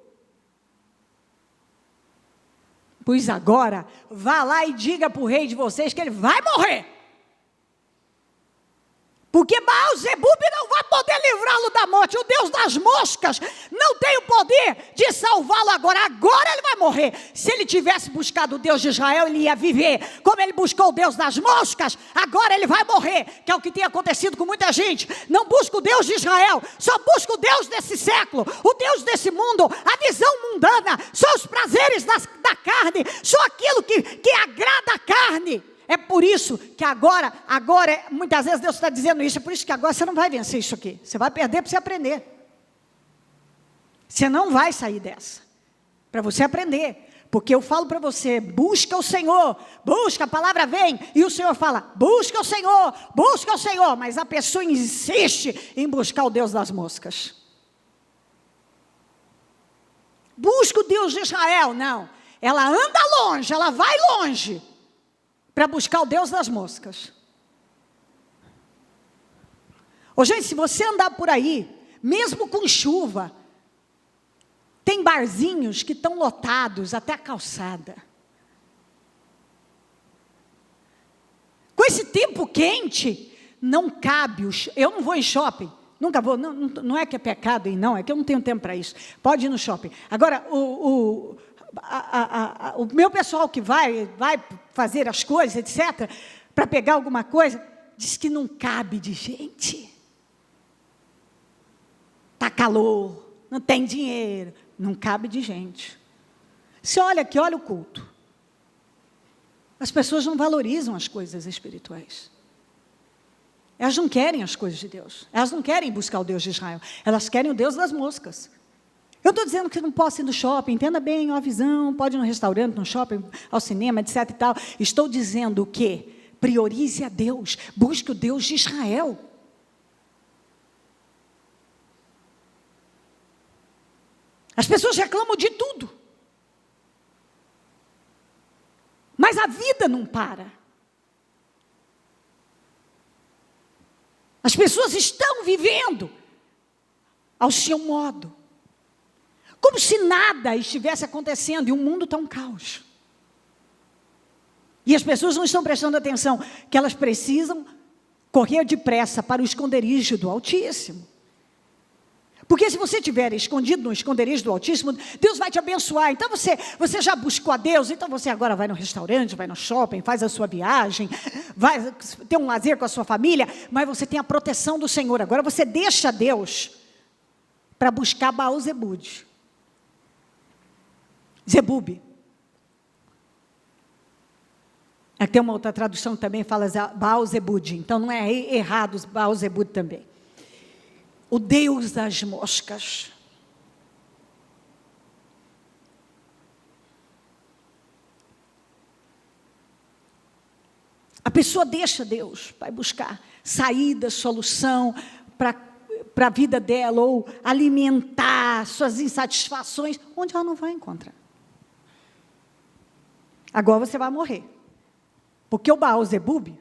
Pois agora, vá lá e diga para o rei de vocês que ele vai morrer. Porque Baal-zebub não vai poder livrá-lo da morte. O Deus das moscas não tem o poder de salvá-lo agora. Agora ele vai morrer. Se ele tivesse buscado o Deus de Israel, ele ia viver. Como ele buscou o Deus das moscas, agora ele vai morrer. Que é o que tem acontecido com muita gente. Não busca o Deus de Israel, só busca o Deus desse século, o Deus desse mundo, a visão mundana, só os prazeres da carne, só aquilo que agrada a carne. É por isso que agora, muitas vezes Deus está dizendo isso, é por isso que agora você não vai vencer isso aqui. Você vai perder para você aprender. Você não vai sair dessa. Para você aprender. Porque eu falo para você, busca o Senhor, busca, a palavra vem, e o Senhor fala, busca o Senhor, mas a pessoa insiste em buscar o Deus das moscas. Busca o Deus de Israel, não. Ela anda longe, ela vai longe, para buscar o Deus das moscas. Ô, gente, se você andar por aí, mesmo com chuva, tem barzinhos que estão lotados até a calçada. Com esse tempo quente, não cabe. Eu não vou em shopping, nunca vou. Não é que é pecado ir, não, é que eu não tenho tempo para isso. Pode ir no shopping. Agora, o meu pessoal que vai fazer as coisas, etc., para pegar alguma coisa, diz que não cabe de gente. Está calor, não tem dinheiro, não cabe de gente. Você olha aqui, olha o culto. As pessoas não valorizam as coisas espirituais. Elas não querem as coisas de Deus. Elas não querem buscar o Deus de Israel. Elas querem o Deus das moscas. Eu estou dizendo que não posso ir no shopping, entenda bem a visão, pode ir no restaurante, no shopping, ao cinema, etc. e tal. Estou dizendo que priorize a Deus, busque o Deus de Israel. As pessoas reclamam de tudo. Mas a vida não para. As pessoas estão vivendo ao seu modo. Como se nada estivesse acontecendo e o mundo está um caos. E as pessoas não estão prestando atenção que elas precisam correr depressa para o esconderijo do Altíssimo. Porque se você estiver escondido no esconderijo do Altíssimo, Deus vai te abençoar. Então você já buscou a Deus, então você agora vai no restaurante, vai no shopping, faz a sua viagem, vai ter um lazer com a sua família, mas você tem a proteção do Senhor. Agora você deixa Deus para buscar Baal-Zebub. Zebub. Aqui tem uma outra tradução que também fala Baal-Zebub, então não é errado Baal-Zebub também. O Deus das moscas. A pessoa deixa Deus, vai buscar saída, solução para a vida dela, ou alimentar suas insatisfações, onde ela não vai encontrar. Agora você vai morrer. Porque o Baal-Zebub,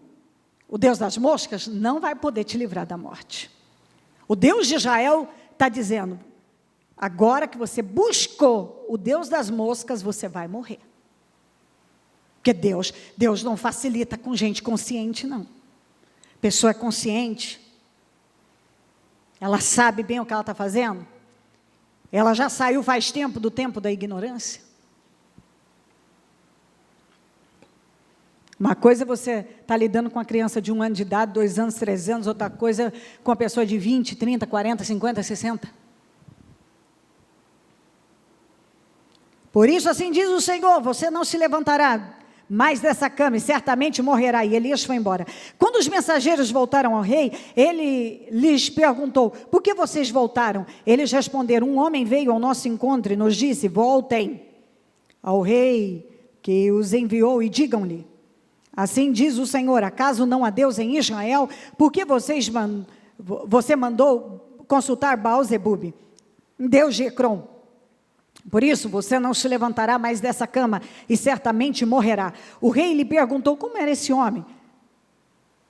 o Deus das moscas, não vai poder te livrar da morte. O Deus de Israel está dizendo, agora que você buscou o Deus das moscas, você vai morrer. Porque Deus não facilita com gente consciente, não. Pessoa consciente, ela sabe bem o que ela está fazendo. Ela já saiu faz tempo do tempo da ignorância. Uma coisa é você estar lidando com uma criança de 1 ano de idade, 2 anos, 3 anos, outra coisa com uma pessoa de 20, 30, 40, 50, 60. Por isso assim diz o Senhor, você não se levantará mais dessa cama e certamente morrerá. E Elias foi embora. Quando os mensageiros voltaram ao rei, ele lhes perguntou, por que vocês voltaram? Eles responderam, um homem veio ao nosso encontro e nos disse, voltem ao rei que os enviou e digam-lhe, assim diz o Senhor, acaso não há Deus em Israel? Por que você mandou consultar Baal-Zebub, Deus de Ecrom? Por isso você não se levantará mais dessa cama e certamente morrerá. O rei lhe perguntou, como era esse homem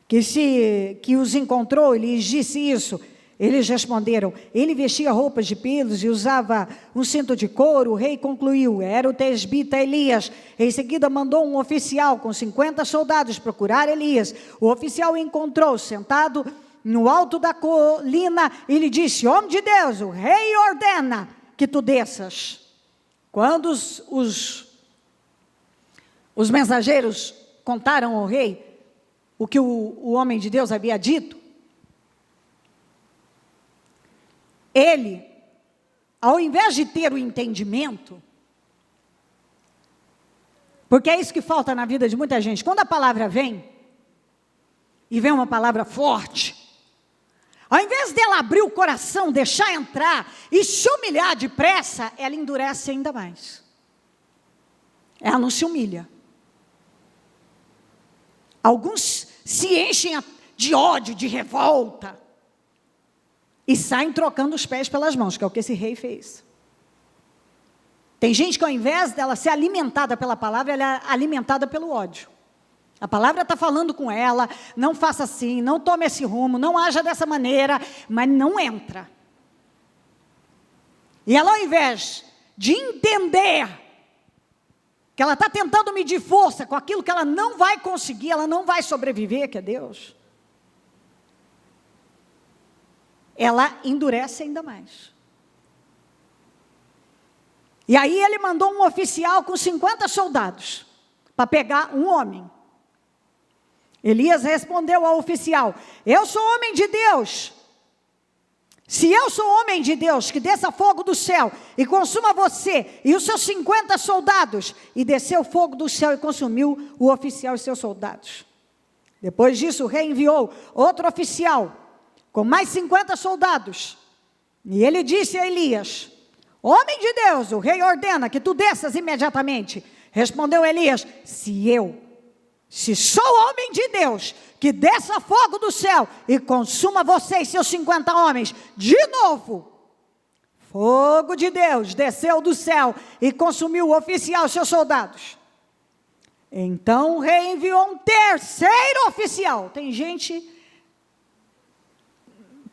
que os encontrou e lhes disse isso? Eles responderam, ele vestia roupas de pelos e usava um cinto de couro. O rei concluiu, era o tesbita Elias. Em seguida mandou um oficial com 50 soldados procurar Elias. O oficial o encontrou sentado no alto da colina e lhe disse, homem de Deus, o rei ordena que tu desças. Quando os mensageiros contaram ao rei o que o homem de Deus havia dito, ele, ao invés de ter o entendimento, porque é isso que falta na vida de muita gente, quando a palavra vem, e vem uma palavra forte, ao invés dela abrir o coração, deixar entrar e se humilhar depressa, ela endurece ainda mais. Ela não se humilha. Alguns se enchem de ódio, de revolta, e saem trocando os pés pelas mãos, que é o que esse rei fez. Tem gente que ao invés dela ser alimentada pela palavra, ela é alimentada pelo ódio. A palavra está falando com ela, não faça assim, não tome esse rumo, não haja dessa maneira, mas não entra. E ela ao invés de entender que ela está tentando medir força com aquilo que ela não vai conseguir, ela não vai sobreviver, que é Deus, ela endurece ainda mais. E aí ele mandou um oficial com 50 soldados para pegar um homem. Elias respondeu ao oficial, eu sou homem de Deus. Se eu sou homem de Deus, que desça fogo do céu e consuma você e os seus 50 soldados. E desceu fogo do céu e consumiu o oficial e seus soldados. Depois disso o rei enviou outro oficial com mais 50 soldados. E ele disse a Elias, homem de Deus, o rei ordena que tu desças imediatamente. Respondeu Elias, se sou homem de Deus, que desça fogo do céu e consuma você e seus 50 homens, de novo, fogo de Deus desceu do céu e consumiu o oficial e seus soldados. Então o rei enviou um terceiro oficial. Tem gente...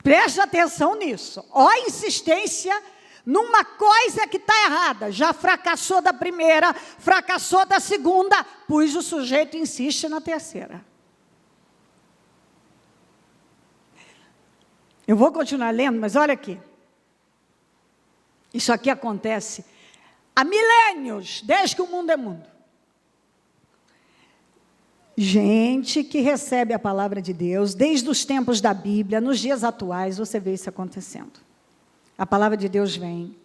Preste atenção nisso. Ó a insistência numa coisa que está errada. Já fracassou da primeira, fracassou da segunda, pois o sujeito insiste na terceira. Eu vou continuar lendo, mas olha aqui. Isso aqui acontece há milênios, desde que o mundo é mundo. Gente que recebe a palavra de Deus, desde os tempos da Bíblia, nos dias atuais, você vê isso acontecendo. A palavra de Deus vem,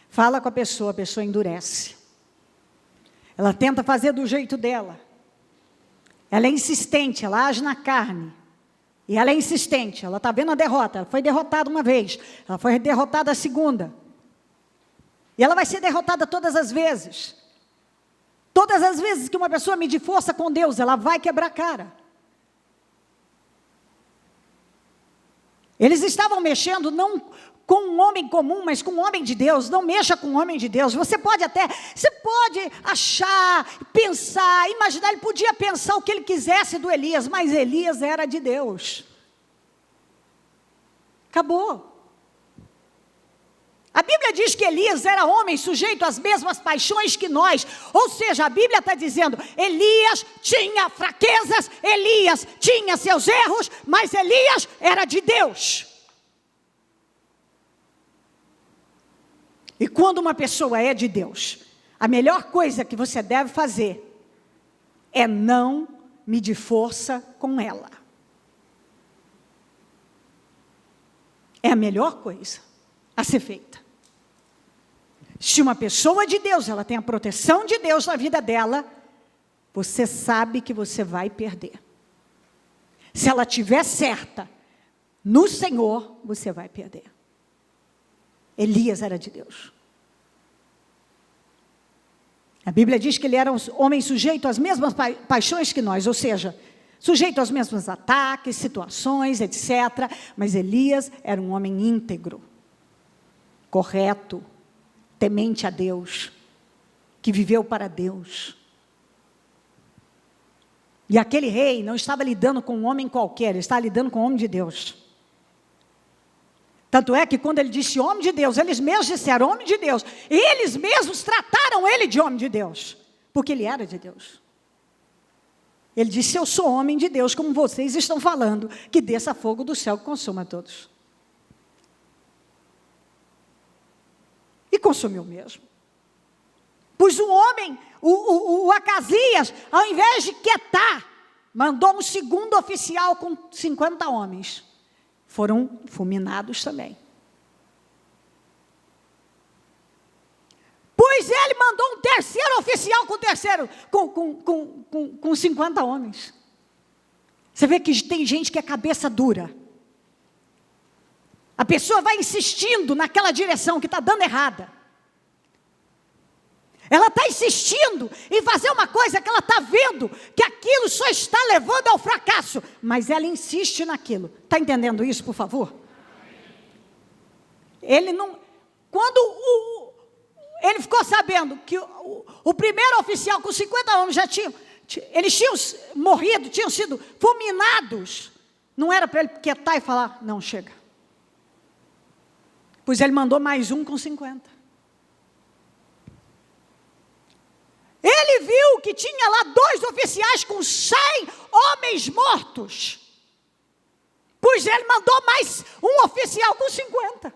fala com a pessoa endurece. Ela tenta fazer do jeito dela. Ela é insistente, ela age na carne. E ela é insistente, ela está vendo a derrota. Ela foi derrotada uma vez, ela foi derrotada a segunda. E ela vai ser derrotada todas as vezes. Todas as vezes que uma pessoa medir força com Deus, ela vai quebrar a cara. Eles estavam mexendo não com um homem comum, mas com um homem de Deus. Não mexa com um homem de Deus. Você pode achar, pensar, imaginar. Ele podia pensar o que ele quisesse do Elias, mas Elias era de Deus. Acabou. A Bíblia diz que Elias era homem sujeito às mesmas paixões que nós. Ou seja, a Bíblia está dizendo, Elias tinha fraquezas, Elias tinha seus erros, mas Elias era de Deus. E quando uma pessoa é de Deus, a melhor coisa que você deve fazer é não medir força com ela. É a melhor coisa a ser feita. Se uma pessoa de Deus, ela tem a proteção de Deus na vida dela, você sabe que você vai perder. Se ela estiver certa no Senhor, você vai perder. Elias era de Deus. A Bíblia diz que ele era um homem sujeito às mesmas paixões que nós, ou seja, sujeito aos mesmos ataques, situações, etc. Mas Elias era um homem íntegro, correto, temente a Deus, que viveu para Deus. E aquele rei não estava lidando com um homem qualquer, ele estava lidando com um homem de Deus. Tanto é que quando ele disse homem de Deus, eles mesmos disseram homem de Deus, e eles mesmos trataram ele de homem de Deus, porque ele era de Deus. Ele disse, eu sou homem de Deus, como vocês estão falando, que desça fogo do céu que consuma todos. E consumiu mesmo. Pois o homem, o Acasias, ao invés de quietar, mandou um segundo oficial com 50 homens. Foram fulminados também. Pois ele mandou um terceiro oficial com 50 homens. Você vê que tem gente que é cabeça dura. A pessoa vai insistindo naquela direção que está dando errada. Ela está insistindo em fazer uma coisa que ela está vendo, que aquilo só está levando ao fracasso. Mas ela insiste naquilo. Está entendendo isso, por favor? Ele não... Quando ele ficou sabendo que o primeiro oficial com 50 homens já tinham... Eles tinham morrido, tinham sido fulminados. Não era para ele quietar e falar, não, chega. Pois ele mandou mais um com 50. Ele viu que tinha lá 2 oficiais com 100 homens mortos. Pois ele mandou mais um oficial com 50.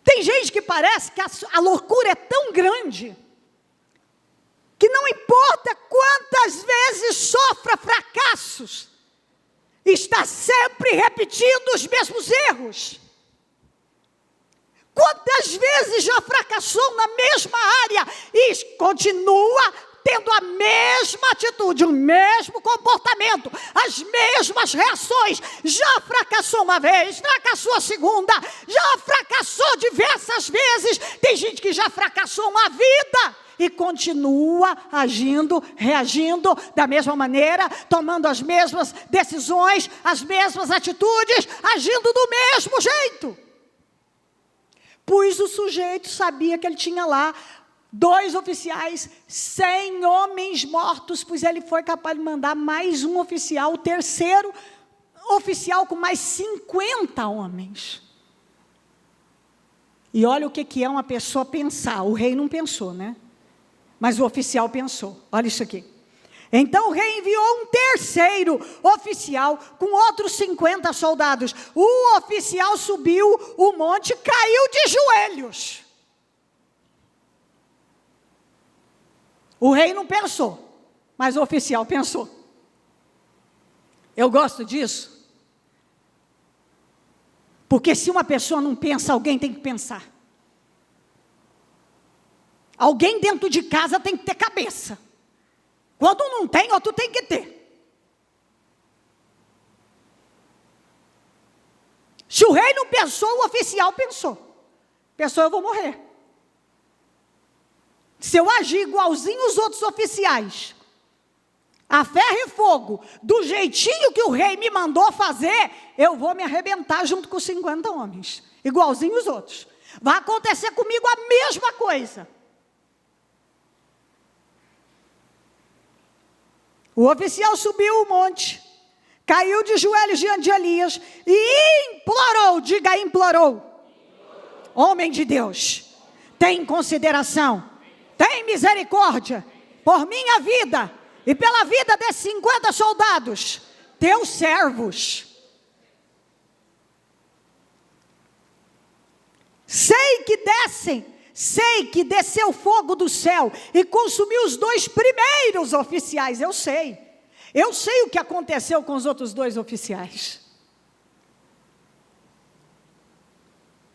Tem gente que parece que a loucura é tão grande, que não importa quantas vezes sofra fracassos, está sempre repetindo os mesmos erros. Quantas vezes já fracassou na mesma área e continua tendo a mesma atitude, o mesmo comportamento, as mesmas reações. Já fracassou uma vez, fracassou a segunda, já fracassou diversas vezes. Tem gente que já fracassou uma vida e continua agindo, reagindo da mesma maneira, tomando as mesmas decisões, as mesmas atitudes, agindo do mesmo jeito. Pois o sujeito sabia que ele tinha lá 2 oficiais, 100 homens mortos, pois ele foi capaz de mandar mais um oficial, o terceiro oficial com mais 50 homens. E olha o que é uma pessoa pensar. O rei não pensou, né? Mas o oficial pensou. Olha isso aqui. Então o rei enviou um terceiro oficial com outros 50 soldados. O oficial subiu o monte e caiu de joelhos. O rei não pensou, mas o oficial pensou. Eu gosto disso, porque se uma pessoa não pensa, alguém tem que pensar. Alguém dentro de casa tem que ter cabeça. Quando não tem, outro tem que ter. Se o rei não pensou, o oficial pensou. Pensou, eu vou morrer. Se eu agir igualzinho os outros oficiais, a ferro e fogo, do jeitinho que o rei me mandou fazer, eu vou me arrebentar junto com os 50 homens, igualzinho os outros. Vai acontecer comigo a mesma coisa. O oficial subiu o monte, caiu de joelhos diante de Elias e implorou, diga implorou. Homem de Deus, tem consideração, tem misericórdia por minha vida e pela vida desses 50 soldados, teus servos. Sei que desceu fogo do céu e consumiu os 2 primeiros oficiais. Eu sei o que aconteceu com os outros 2 oficiais.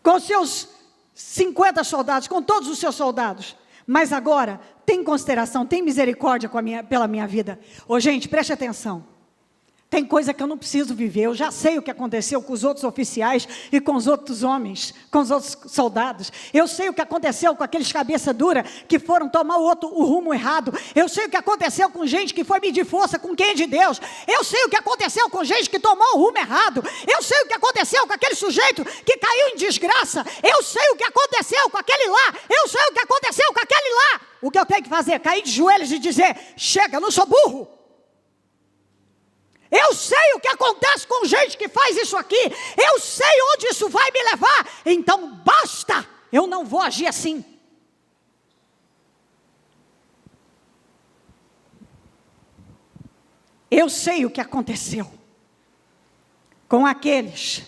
Com seus 50 soldados, com todos os seus soldados. Mas agora, tem consideração, tem misericórdia pela minha vida. Ô gente, preste atenção. Tem coisa que eu não preciso viver. Eu já sei o que aconteceu com os outros oficiais e com os outros homens, com os outros soldados. Eu sei o que aconteceu com aqueles cabeça dura que foram tomar o rumo errado. Eu sei o que aconteceu com gente que foi medir força com quem é de Deus. Eu sei o que aconteceu com gente que tomou o rumo errado. Eu sei o que aconteceu com aquele sujeito que caiu em desgraça. Eu sei o que aconteceu com aquele lá. Eu sei o que aconteceu com aquele lá. O que eu tenho que fazer? Cair de joelhos e dizer, chega, eu não sou burro. Eu sei o que acontece com gente que faz isso aqui. Eu sei onde isso vai me levar. Então basta. Eu não vou agir assim. Eu sei o que aconteceu com aqueles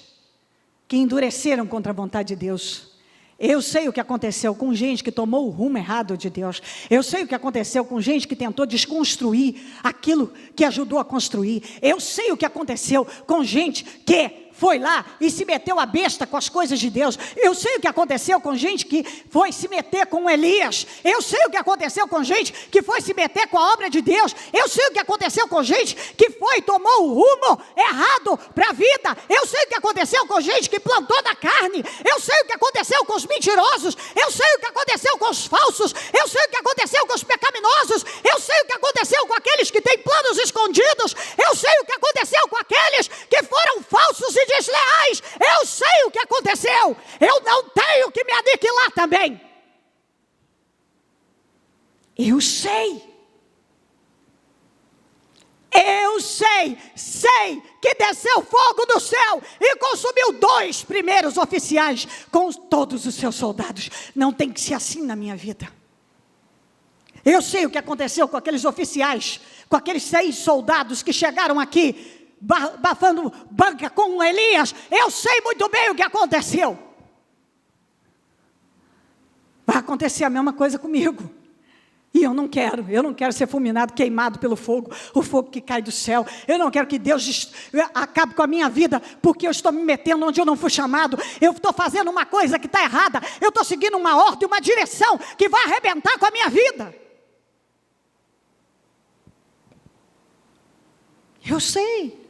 que endureceram contra a vontade de Deus. Eu sei o que aconteceu com gente que tomou o rumo errado de Deus. Eu sei o que aconteceu com gente que tentou desconstruir aquilo que ajudou a construir. Eu sei o que aconteceu com gente que foi lá e se meteu a besta com as coisas de Deus. Eu sei o que aconteceu com gente que foi se meter com Elias. Eu sei o que aconteceu com gente que foi se meter com a obra de Deus. Eu sei o que aconteceu com gente que foi e tomou o rumo errado para a vida. Eu sei o que aconteceu com gente que plantou na carne. Eu sei o que aconteceu com os mentirosos. Eu sei o que aconteceu com os falsos. Eu sei o que aconteceu com os pecaminosos. Eu sei o que aconteceu com aqueles que têm planos escondidos. Eu sei o que aconteceu com aqueles que foram falsos e desleais. Eu sei o que aconteceu. Eu não tenho que me aniquilar também. Eu sei que desceu fogo do céu e consumiu 2 primeiros oficiais com todos os seus soldados. Não tem que ser assim na minha vida. Eu sei o que aconteceu com aqueles oficiais, com aqueles 6 soldados que chegaram aqui bafando banca com Elias. Eu sei muito bem o que aconteceu. Vai acontecer a mesma coisa comigo. E eu não quero ser fulminado, queimado pelo fogo, o fogo que cai do céu. Eu não quero que Deus acabe com a minha vida, porque eu estou me metendo onde eu não fui chamado. Eu estou fazendo uma coisa que está errada. Eu estou seguindo uma ordem, uma direção que vai arrebentar com a minha vida. Eu sei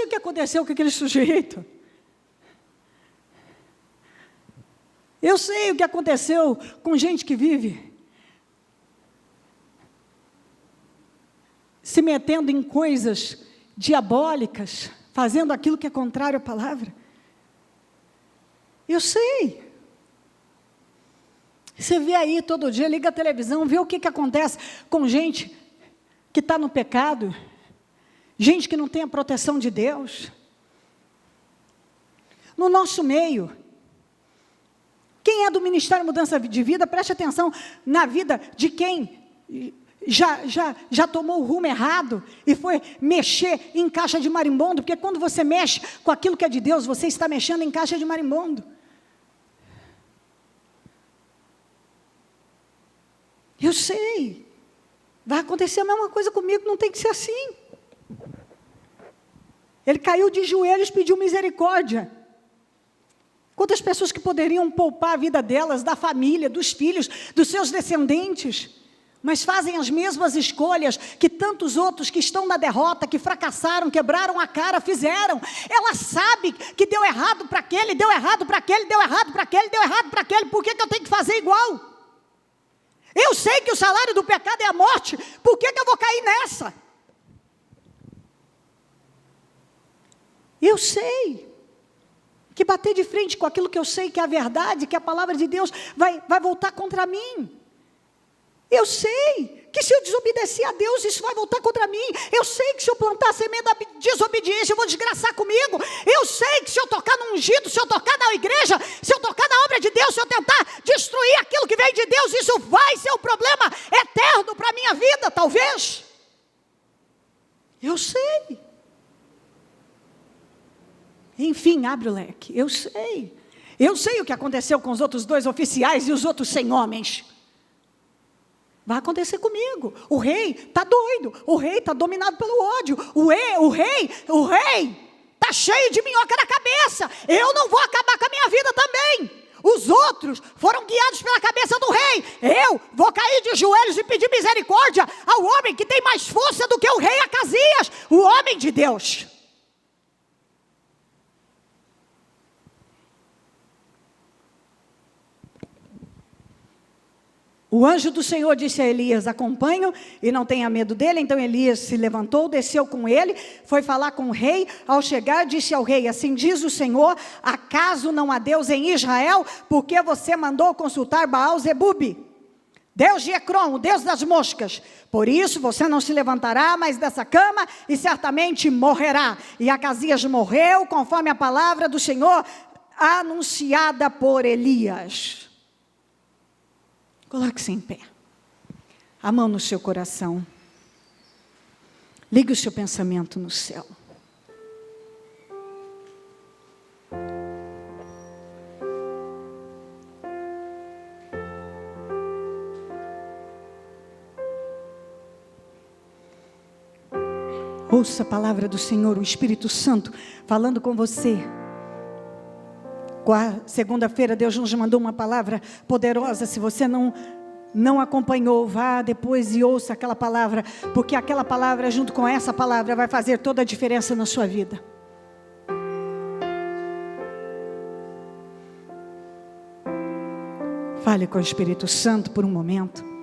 o que aconteceu com aquele sujeito. Eu sei o que aconteceu com gente que vive se metendo em coisas diabólicas, fazendo aquilo que é contrário à palavra. Eu sei. Você vê aí todo dia, liga a televisão, vê o que acontece com gente que está no pecado, gente que não tem a proteção de Deus. No nosso meio, quem é do Ministério Mudança de Vida, preste atenção na vida de quem já tomou o rumo errado e foi mexer em caixa de marimbondo? Porque quando você mexe com aquilo que é de Deus, você está mexendo em caixa de marimbondo. Eu sei, vai acontecer a mesma coisa comigo, não tem que ser assim. Ele caiu de joelhos, pediu misericórdia. Quantas pessoas que poderiam poupar a vida delas, da família, dos filhos, dos seus descendentes, mas fazem as mesmas escolhas que tantos outros que estão na derrota, que fracassaram, quebraram a cara, fizeram. Ela sabe que deu errado para aquele, deu errado para aquele, deu errado para aquele, deu errado para aquele, por que eu tenho que fazer igual? Eu sei que o salário do pecado é a morte, por que eu vou cair nessa? Eu sei que bater de frente com aquilo que eu sei que é a verdade, que a palavra de Deus vai voltar contra mim. Eu sei que se eu desobedecer a Deus, isso vai voltar contra mim. Eu sei que se eu plantar a semente da desobediência, eu vou desgraçar comigo. Eu sei que se eu tocar no ungido, se eu tocar na igreja, se eu tocar na obra de Deus, se eu tentar destruir aquilo que vem de Deus, isso vai ser um problema eterno para a minha vida, talvez. Eu sei. Enfim, abre o leque. Eu sei. Eu sei o que aconteceu com os outros 2 oficiais e os outros 100 homens. Vai acontecer comigo. O rei está doido. O rei está dominado pelo ódio. O rei está cheio de minhoca na cabeça. Eu não vou acabar com a minha vida também. Os outros foram guiados pela cabeça do rei. Eu vou cair de joelhos e pedir misericórdia ao homem que tem mais força do que o rei Acasias, o homem de Deus. O anjo do Senhor disse a Elias: acompanhe-o e não tenha medo dele. Então Elias se levantou, desceu com ele, foi falar com o rei. Ao chegar, disse ao rei: assim diz o Senhor, acaso não há Deus em Israel? Porque você mandou consultar Baal-zebub, Deus de Ecrom, o Deus das moscas. Por isso você não se levantará mais dessa cama e certamente morrerá. E Acasias morreu conforme a palavra do Senhor anunciada por Elias. Coloque-se em pé, a mão no seu coração, ligue o seu pensamento no céu. Ouça a palavra do Senhor, o Espírito Santo falando com você. Segunda-feira Deus nos mandou uma palavra poderosa. Se você não acompanhou, vá depois e ouça aquela palavra, porque aquela palavra junto com essa palavra vai fazer toda a diferença na sua vida. Fale com o Espírito Santo por um momento.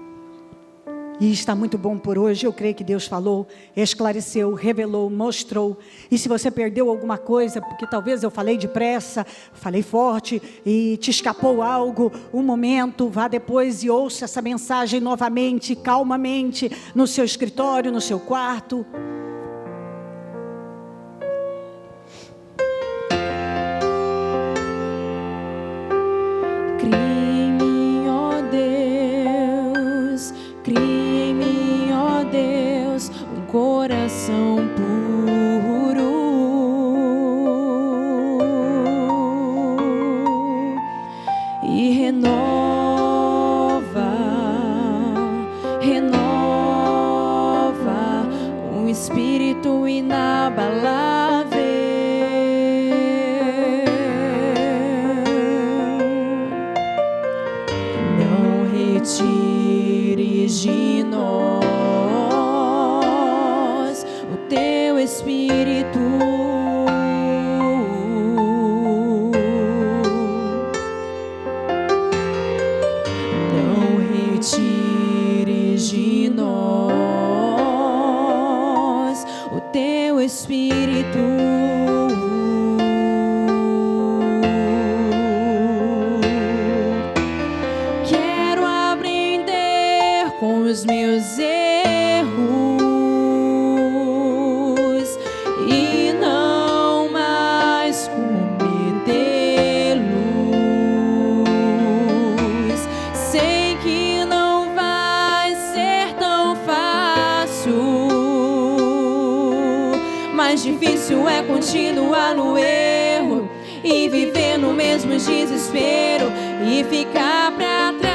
E está muito bom por hoje. Eu creio que Deus falou, esclareceu, revelou, mostrou. E se você perdeu alguma coisa, porque talvez eu falei depressa, falei forte e te escapou algo, um momento, vá depois e ouça essa mensagem novamente, calmamente, no seu escritório, no seu quarto. Coração puro e renova um espírito difícil é continuar no erro e viver no mesmo desespero e ficar pra trás.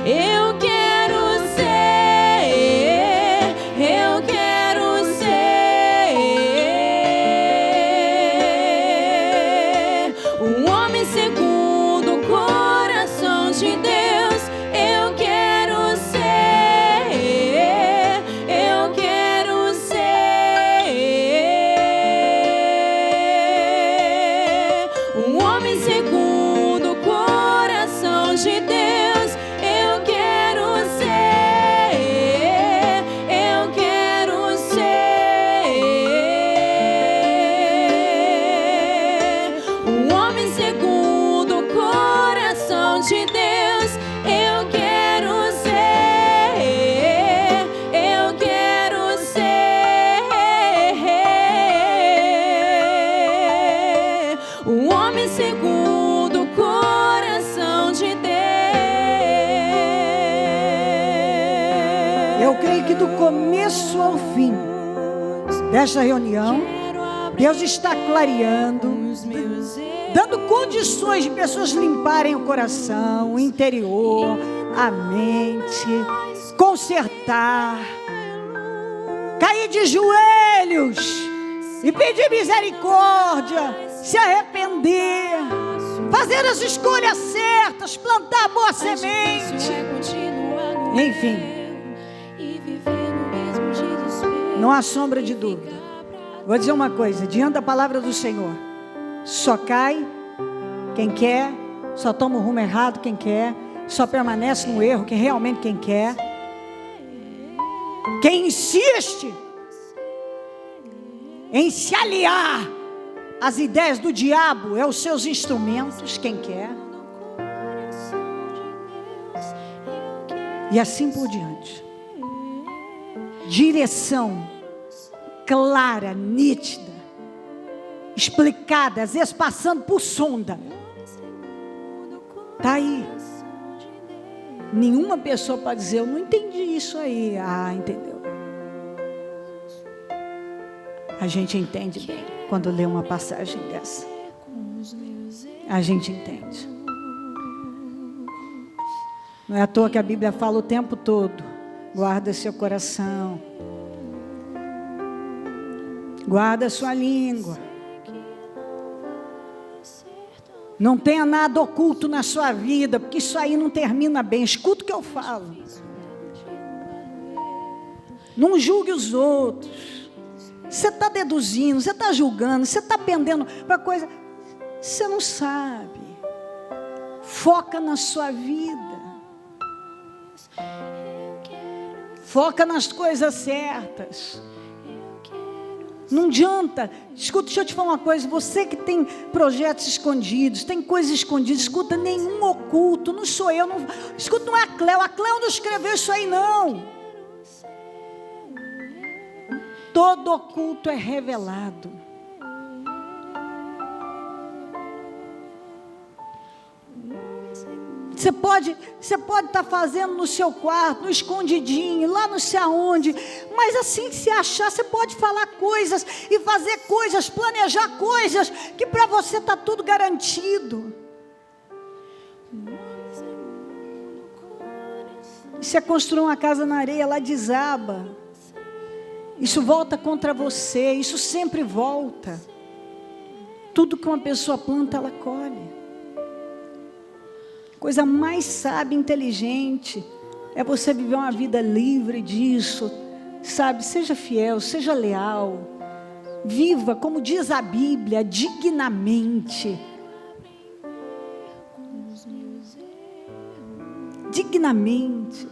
Eu quero ser um homem segundo o coração de Deus. Eu quero ser um homem segundo o coração de Deus. Eu quero ser um homem segundo o coração de Deus. Eu quero ser um homem segundo o coração de Deus. Eu creio que do começo ao fim desta reunião, Deus está clareando, dando condições de pessoas limparem o coração, o interior, a mente, consertar, cair de joelhos e pedir misericórdia, se arrepender, fazer as escolhas certas, plantar boa semente. Enfim, não há sombra de dúvida. Vou dizer uma coisa, diante da palavra do Senhor, só cai quem quer, só toma o rumo errado quem quer, só permanece no erro que realmente quem quer. Quem insiste em se aliar às ideias do diabo é os seus instrumentos, quem quer. E assim por diante. Direção clara, nítida, explicada, às vezes passando por sonda. Está aí. Nenhuma pessoa pode dizer, eu não entendi isso aí. Ah, entendeu. A gente entende bem quando lê uma passagem dessa. A gente entende. Não é à toa que a Bíblia fala o tempo todo, guarda seu coração, guarda sua língua. Não tenha nada oculto na sua vida, porque isso aí não termina bem. Escuta o que eu falo. Não julgue os outros. Você está deduzindo, você está julgando, você está pendendo para coisa. Você não sabe. Foca na sua vida. Foca nas coisas certas. Não adianta. Escuta, deixa eu te falar uma coisa. Você que tem projetos escondidos, tem coisas escondidas, escuta, nenhum oculto. Não sou eu, não, escuta, não é a Cléo. A Cléo não escreveu isso aí, não. Todo oculto é revelado. Você pode estar fazendo no seu quarto, no escondidinho, lá não sei aonde, mas assim que se achar, você pode falar coisas e fazer coisas, planejar coisas, que para você está tudo garantido. Você construir uma casa na areia, ela desaba. Isso volta contra você, isso sempre volta. Tudo que uma pessoa planta, ela colhe. Coisa mais sábia e inteligente é você viver uma vida livre disso, sabe? Seja fiel, seja leal, viva, como diz a Bíblia, dignamente. Dignamente.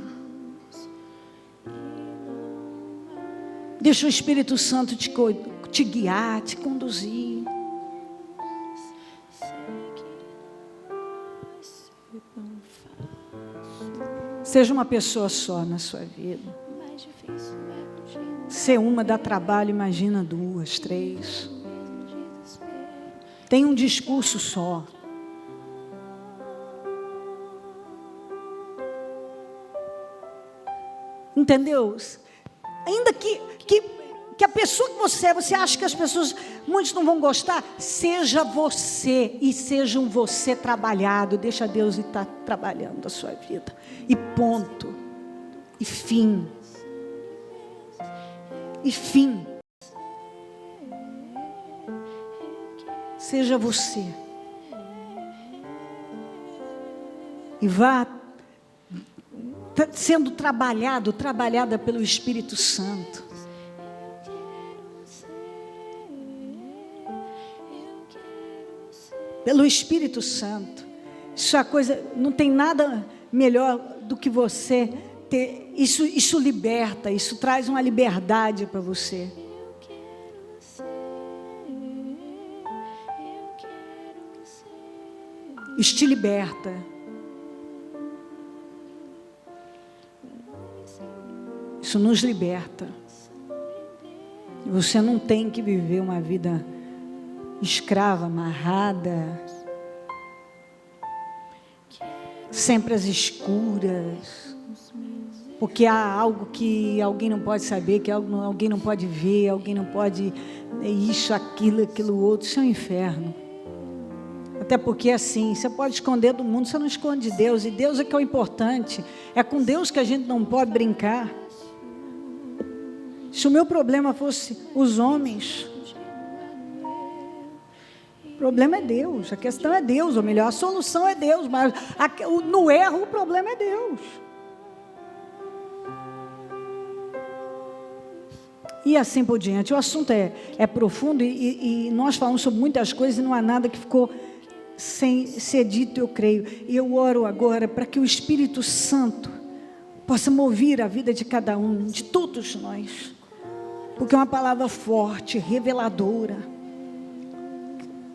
Deixa o Espírito Santo te guiar, te conduzir. Seja uma pessoa só na sua vida. Ser uma dá trabalho, imagina 2, 3. Tem um discurso só. Entendeu? Ainda que a pessoa que você acha que as pessoas, muitos não vão gostar, seja você e seja um você trabalhado, deixa Deus estar trabalhando a sua vida, e ponto, e fim, seja você, e vá sendo trabalhada pelo Espírito Santo. Pelo Espírito Santo. Isso é a coisa, não tem nada melhor do que você ter, isso liberta, isso traz uma liberdade para você. Isso te liberta. Isso nos liberta. Você não tem que viver uma vida escrava, amarrada, sempre às escuras, porque há algo que alguém não pode saber, que alguém não pode ver, alguém não pode, isso, aquilo outro. Isso é um inferno. Até porque assim, você pode esconder do mundo, você não esconde de Deus, e Deus é que é o importante. É com Deus que a gente não pode brincar. Se o meu problema fosse os homens, o problema é Deus, a questão é Deus, ou melhor, a solução é Deus, mas no erro o problema é Deus. E assim por diante. O assunto é profundo, e nós falamos sobre muitas coisas e não há nada que ficou sem ser dito, eu creio. E eu oro agora para que o Espírito Santo possa mover a vida de cada um, de todos nós, porque é uma palavra forte, reveladora,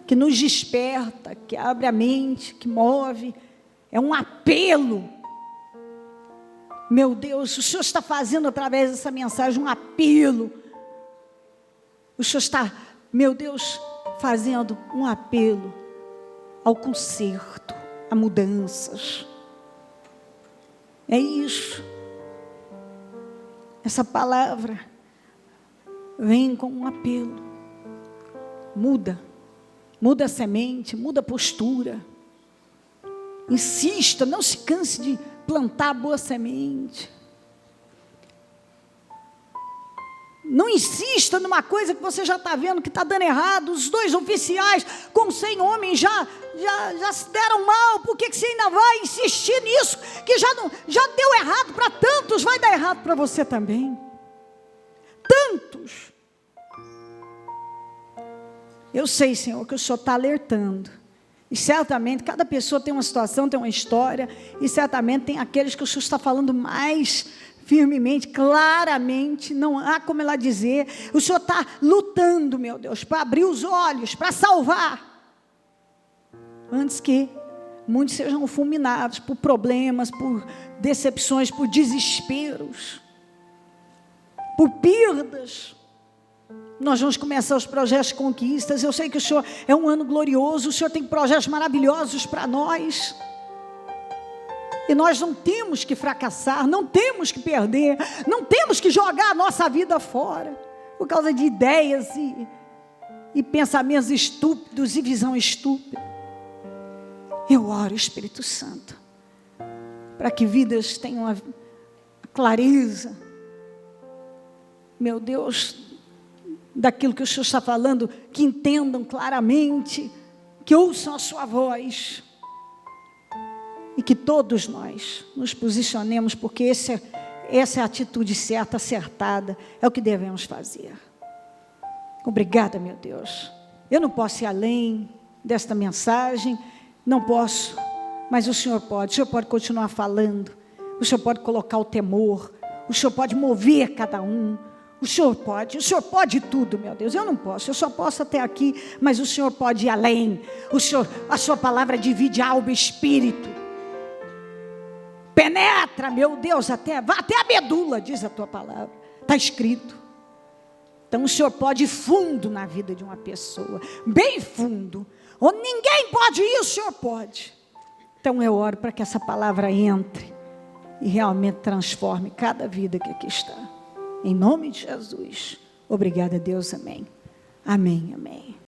que nos desperta, que abre a mente, que move, é um apelo. Meu Deus, o Senhor está fazendo através dessa mensagem um apelo. O Senhor está, meu Deus, fazendo um apelo ao conserto, a mudanças. É isso. Essa palavra vem com um apelo. Muda a semente, muda a postura. Insista, não se canse de plantar boa semente. Não insista numa coisa que você já está vendo que está dando errado. Os 2 oficiais com 100 homens já se deram mal. Por que você ainda vai insistir nisso? Que já deu errado para tantos, vai dar errado para você também. Tantos. Eu sei, Senhor, que o Senhor está alertando. E certamente, cada pessoa tem uma situação, tem uma história. E certamente tem aqueles que o Senhor está falando mais firmemente, claramente. Não há como ela dizer. O Senhor está lutando, meu Deus, para abrir os olhos, para salvar. Antes que muitos sejam fulminados por problemas, por decepções, por desesperos, por perdas. Nós vamos começar os projetos de conquistas. Eu sei que o Senhor é um ano glorioso. O Senhor tem projetos maravilhosos para nós. E nós não temos que fracassar, não temos que perder, não temos que jogar a nossa vida fora, por causa de ideias e pensamentos estúpidos e visão estúpida. Eu oro, Espírito Santo, para que vidas tenham a clareza, meu Deus, daquilo que o Senhor está falando, que entendam claramente, que ouçam a sua voz, e que todos nós nos posicionemos, porque essa é a atitude certa, acertada, é o que devemos fazer. Obrigada, meu Deus. Eu não posso ir além desta mensagem, não posso, mas o Senhor pode continuar falando, o Senhor pode colocar o temor, o Senhor pode mover cada um, o Senhor pode tudo, meu Deus. Eu não posso, eu só posso até aqui, mas o Senhor pode ir além. A sua palavra divide alma e espírito, penetra, meu Deus, vai até a medula, diz a tua palavra, está escrito. Então o Senhor pode ir fundo na vida de uma pessoa, bem fundo, onde ninguém pode ir, o Senhor pode. Então eu oro para que essa palavra entre e realmente transforme cada vida que aqui está. Em nome de Jesus. Obrigada, Deus. Amém. Amém, amém.